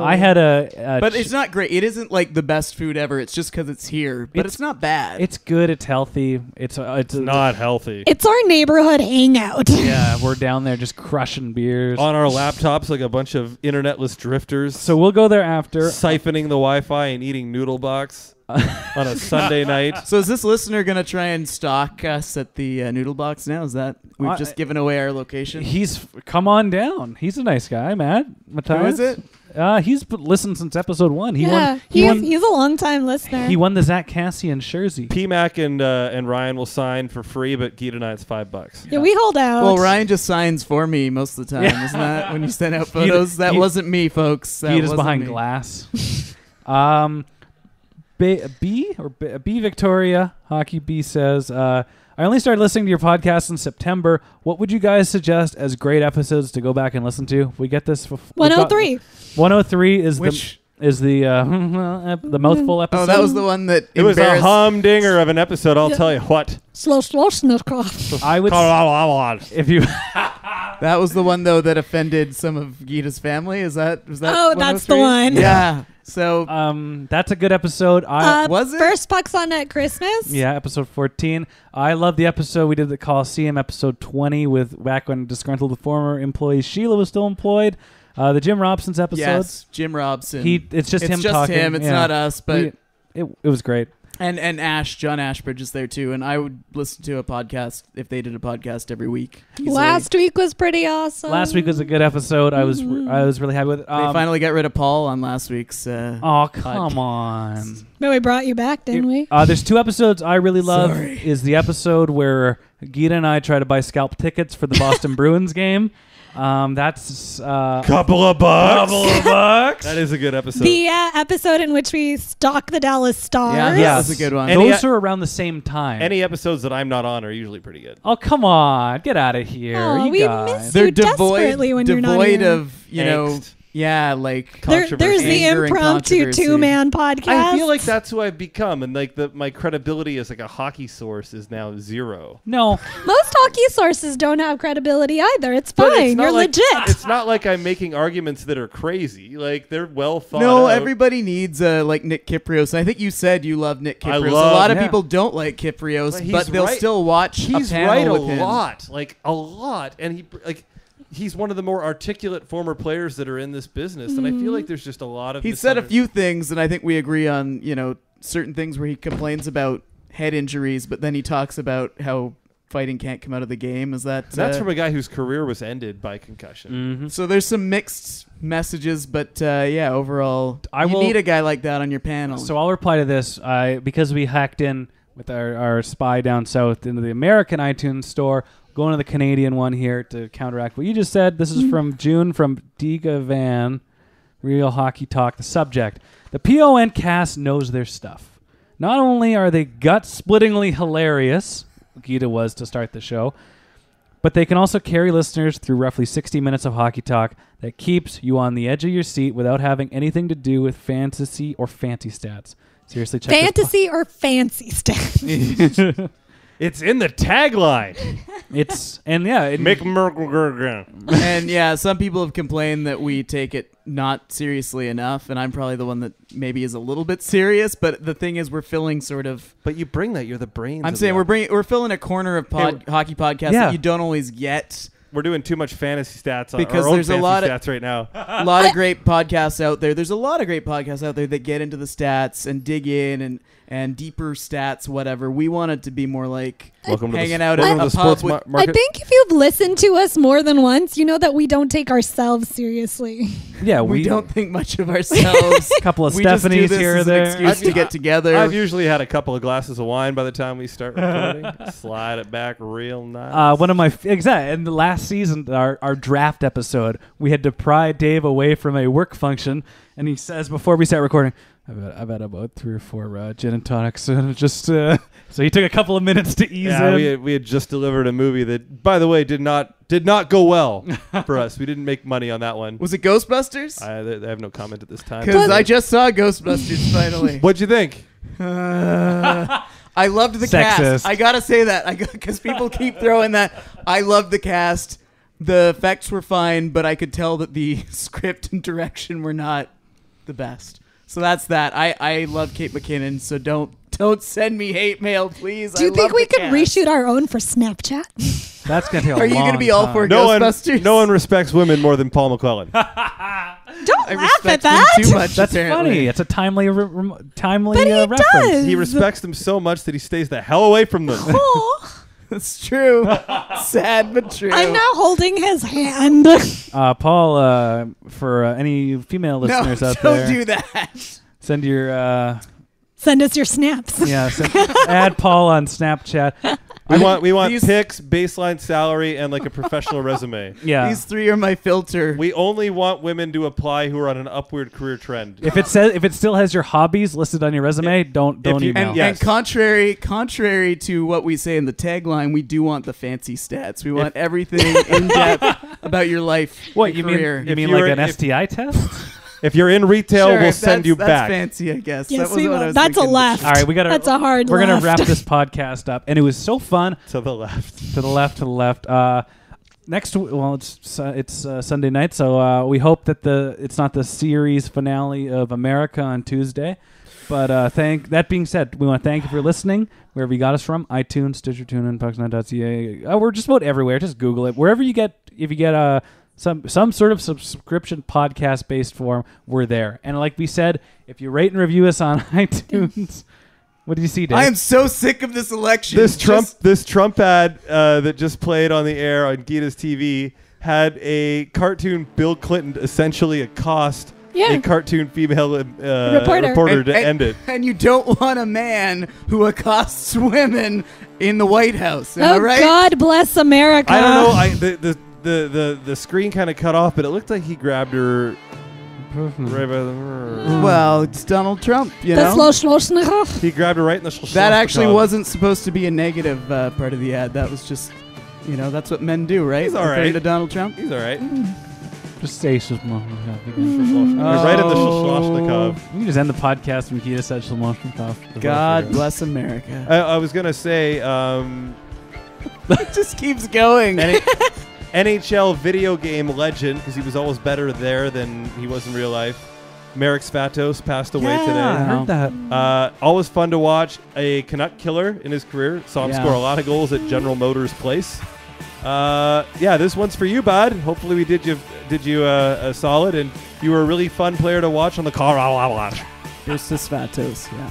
I had a but it's not great. It isn't like the best food ever. It's just because it's here. But it's not bad. It's good. It's healthy. It's not healthy. It's our neighborhood hangout. Yeah, we're down there just crushing beers on our laptops like a bunch of internetless drifters. So we'll go there after, siphoning the Wi-Fi and eating Noodle Box on a Sunday night. So is this listener going to try and stalk us at the Noodle Box now? Is that we've just given away our location? He's come on down. He's a nice guy, Matt. Matthias. Who is it? He's listened since episode 1. He's a long-time listener. He won the Zach Cassian jersey. PMAC and Ryan will sign for free, but Geeta and I, it's $5. Yeah, we hold out. Well, Ryan just signs for me most of the time, isn't that? When you send out photos, that wasn't me, folks. Geeta's behind glass. B Victoria Hockey B says, I only started listening to your podcast in September. What would you guys suggest as great episodes to go back and listen to? We get this. 103. 103 is the mouthful episode. Oh, that was the one that it was a humdinger of an episode. I'll tell you what. I would. If you. That was the one though that offended some of Geeta's family. Was that? Oh, that's the one. Yeah. So that's a good episode. Was it First Pucks on at Christmas? Yeah, episode 14. I love the episode we did the Coliseum, episode 20, with back when disgruntled former employee Sheila was still employed. The Jim Robson's episode. Yes, Jim Robson. It's just him talking. Him. It's not us, but it was great. And John Ashbridge is there too, and I would listen to a podcast if they did a podcast every week. Easily. Last week was pretty awesome. Last week was a good episode. I was really happy with it. They finally got rid of Paul on last week's. Oh, come on! But we brought you back, didn't we? There's 2 episodes I really love. Sorry. Is the episode where Geeta and I try to buy scalp tickets for the Boston Bruins game. That's couple of bucks. That is a good episode. The episode in which we stalk the Dallas Stars. Yeah, that's a good one. Those are around the same time. Any episodes that I'm not on are usually pretty good. Oh, come on. Get out of here. Oh, you we guys. miss They're you desperately when you're not devoid here. of, Angst. like there's the Anger and impromptu controversy. 2-man podcast. I feel like that's who I've become, and like my credibility as like a hockey source is now 0. No. Most hockey sources don't have credibility either. It's But fine. it's not You're like, legit. It's not like I'm making arguments that are crazy. Like they're well thought No, out. everybody needs like Nick Kyprios. I think you said you love Nick Kyprios. A love- lot of yeah. people don't like Kyprios, He's but they'll right. still watch He's a panel right with him. a lot, and he's one of the more articulate former players that are in this business, and I feel like there's just a lot of. He said a few things, and I think we agree on certain things where he complains about head injuries, but then he talks about how fighting can't come out of the game. Is that that's from a guy whose career was ended by concussion. Mm-hmm. So there's some mixed messages, but overall, you need a guy like that on your panel. So I'll reply to this. Because we hacked in with our spy down south into the American iTunes store, going to the Canadian one here to counteract what you just said. This is from June from Diga Van, Real Hockey Talk. The subject: the PON cast knows their stuff. Not only are they gut-splittingly hilarious, Geeta was to start the show, but they can also carry listeners through roughly 60 minutes of hockey talk that keeps you on the edge of your seat without having anything to do with fantasy or fancy stats. Seriously, check fantasy or fancy stats. It's in the tagline. And some people have complained that we take it not seriously enough, and I'm probably the one that maybe is a little bit serious. But the thing is, we're filling sort of. But you bring that. You're the brains. I'm saying we're filling a corner of hockey podcasts that you don't always get. We're doing too much fantasy stats on because our own there's fantasy a lot of stats right now. A lot of great podcasts out there. There's a lot of great podcasts out there that get into the stats and dig in and deeper stats, whatever. We want it to be more like hanging out at a pub with. I think if you've listened to us more than once, you know that we don't take ourselves seriously. Yeah, we don't think much of ourselves. A couple of we just do Stephanies this here or as an there. excuse to get together. I've usually had a couple of glasses of wine by the time we start recording. Slide it back real nice. One of my in the last season, our draft episode, we had to pry Dave away from a work function, and he says before we start recording, I've had about 3 or 4 gin and tonics, and just so he took a couple of minutes to ease in. We had just delivered a movie that, by the way, did not go well for us. We didn't make money on that one. Was it Ghostbusters? I have no comment at this time. Because I just saw Ghostbusters finally. What'd you think? I loved the cast. I gotta say that because people keep throwing that. I loved the cast. The effects were fine, but I could tell that the script and direction were not the best. So that's that. I love Kate McKinnon, so don't send me hate mail, please. Do you think we could reshoot our own for Snapchat? That's going to take a long Are you going to be all for Ghostbusters? No one respects women more than Paul McClellan. Don't laugh at that. Too much, That's apparently. funny. It's a timely But he reference. does. He respects them so much that he stays the hell away from them. Oh, That's true. Sad but true. I'm now holding his hand. Paul, for any female listeners out there, don't do that. send your Send us your snaps. add Paul on Snapchat. We want these- pics, baseline salary, and like a professional resume. Yeah. These 3 are my filter. We only want women to apply who are on an upward career trend. If it still has your hobbies listed on your resume, don't email. And contrary to what we say in the tagline, we do want the fancy stats. We want everything in depth about your life. What your you career. mean? You mean like an STI test? If you're in retail, Sure, we'll if send you that's back. fancy, I guess. Yes, that we was what I will. was That's a thinking. left. All right, That's a hard We're gonna left. wrap this podcast up, and it was so fun. To the left. To the left. It's Sunday night, so we hope that it's not the series finale of America on Tuesday. But that being said, we want to thank you for listening wherever you got us from: iTunes, Stitcher, TuneIn, Pucksnet.ca. We're just about everywhere. Just Google it. Wherever you get, if you get some sort of subscription podcast based form, we're there. And like we said, if you rate and review us on iTunes. What did you see, Dave? I am so sick of this election. This Trump ad that just played on the air on Geeta's TV had a cartoon Bill Clinton essentially accost a cartoon female reporter to end it. And you don't want a man who accosts women in the White House. Am I right? God bless America. I don't know. The screen kind of cut off, but it looked like he grabbed her. Right by the well, it's Donald Trump, you know. He grabbed her right in the That actually wasn't supposed to be a negative part of the ad. That was just, that's what men do, right? He's all right. According to Donald Trump. He's all right. Just say Right in the Shloshnikov. We can just end the podcast when Geeta said Shloshnikov. God bless America. I was going to say... it just keeps going. NHL video game legend, because he was always better there than he was in real life. Marek Svatos passed away today. I heard that. Always fun to watch. A Canuck killer in his career. Saw him score a lot of goals at General Motors Place. This one's for you, bud. Hopefully we did you a solid, and you were a really fun player to watch on the Colorado Avalanche. Here's to Svatos, yeah.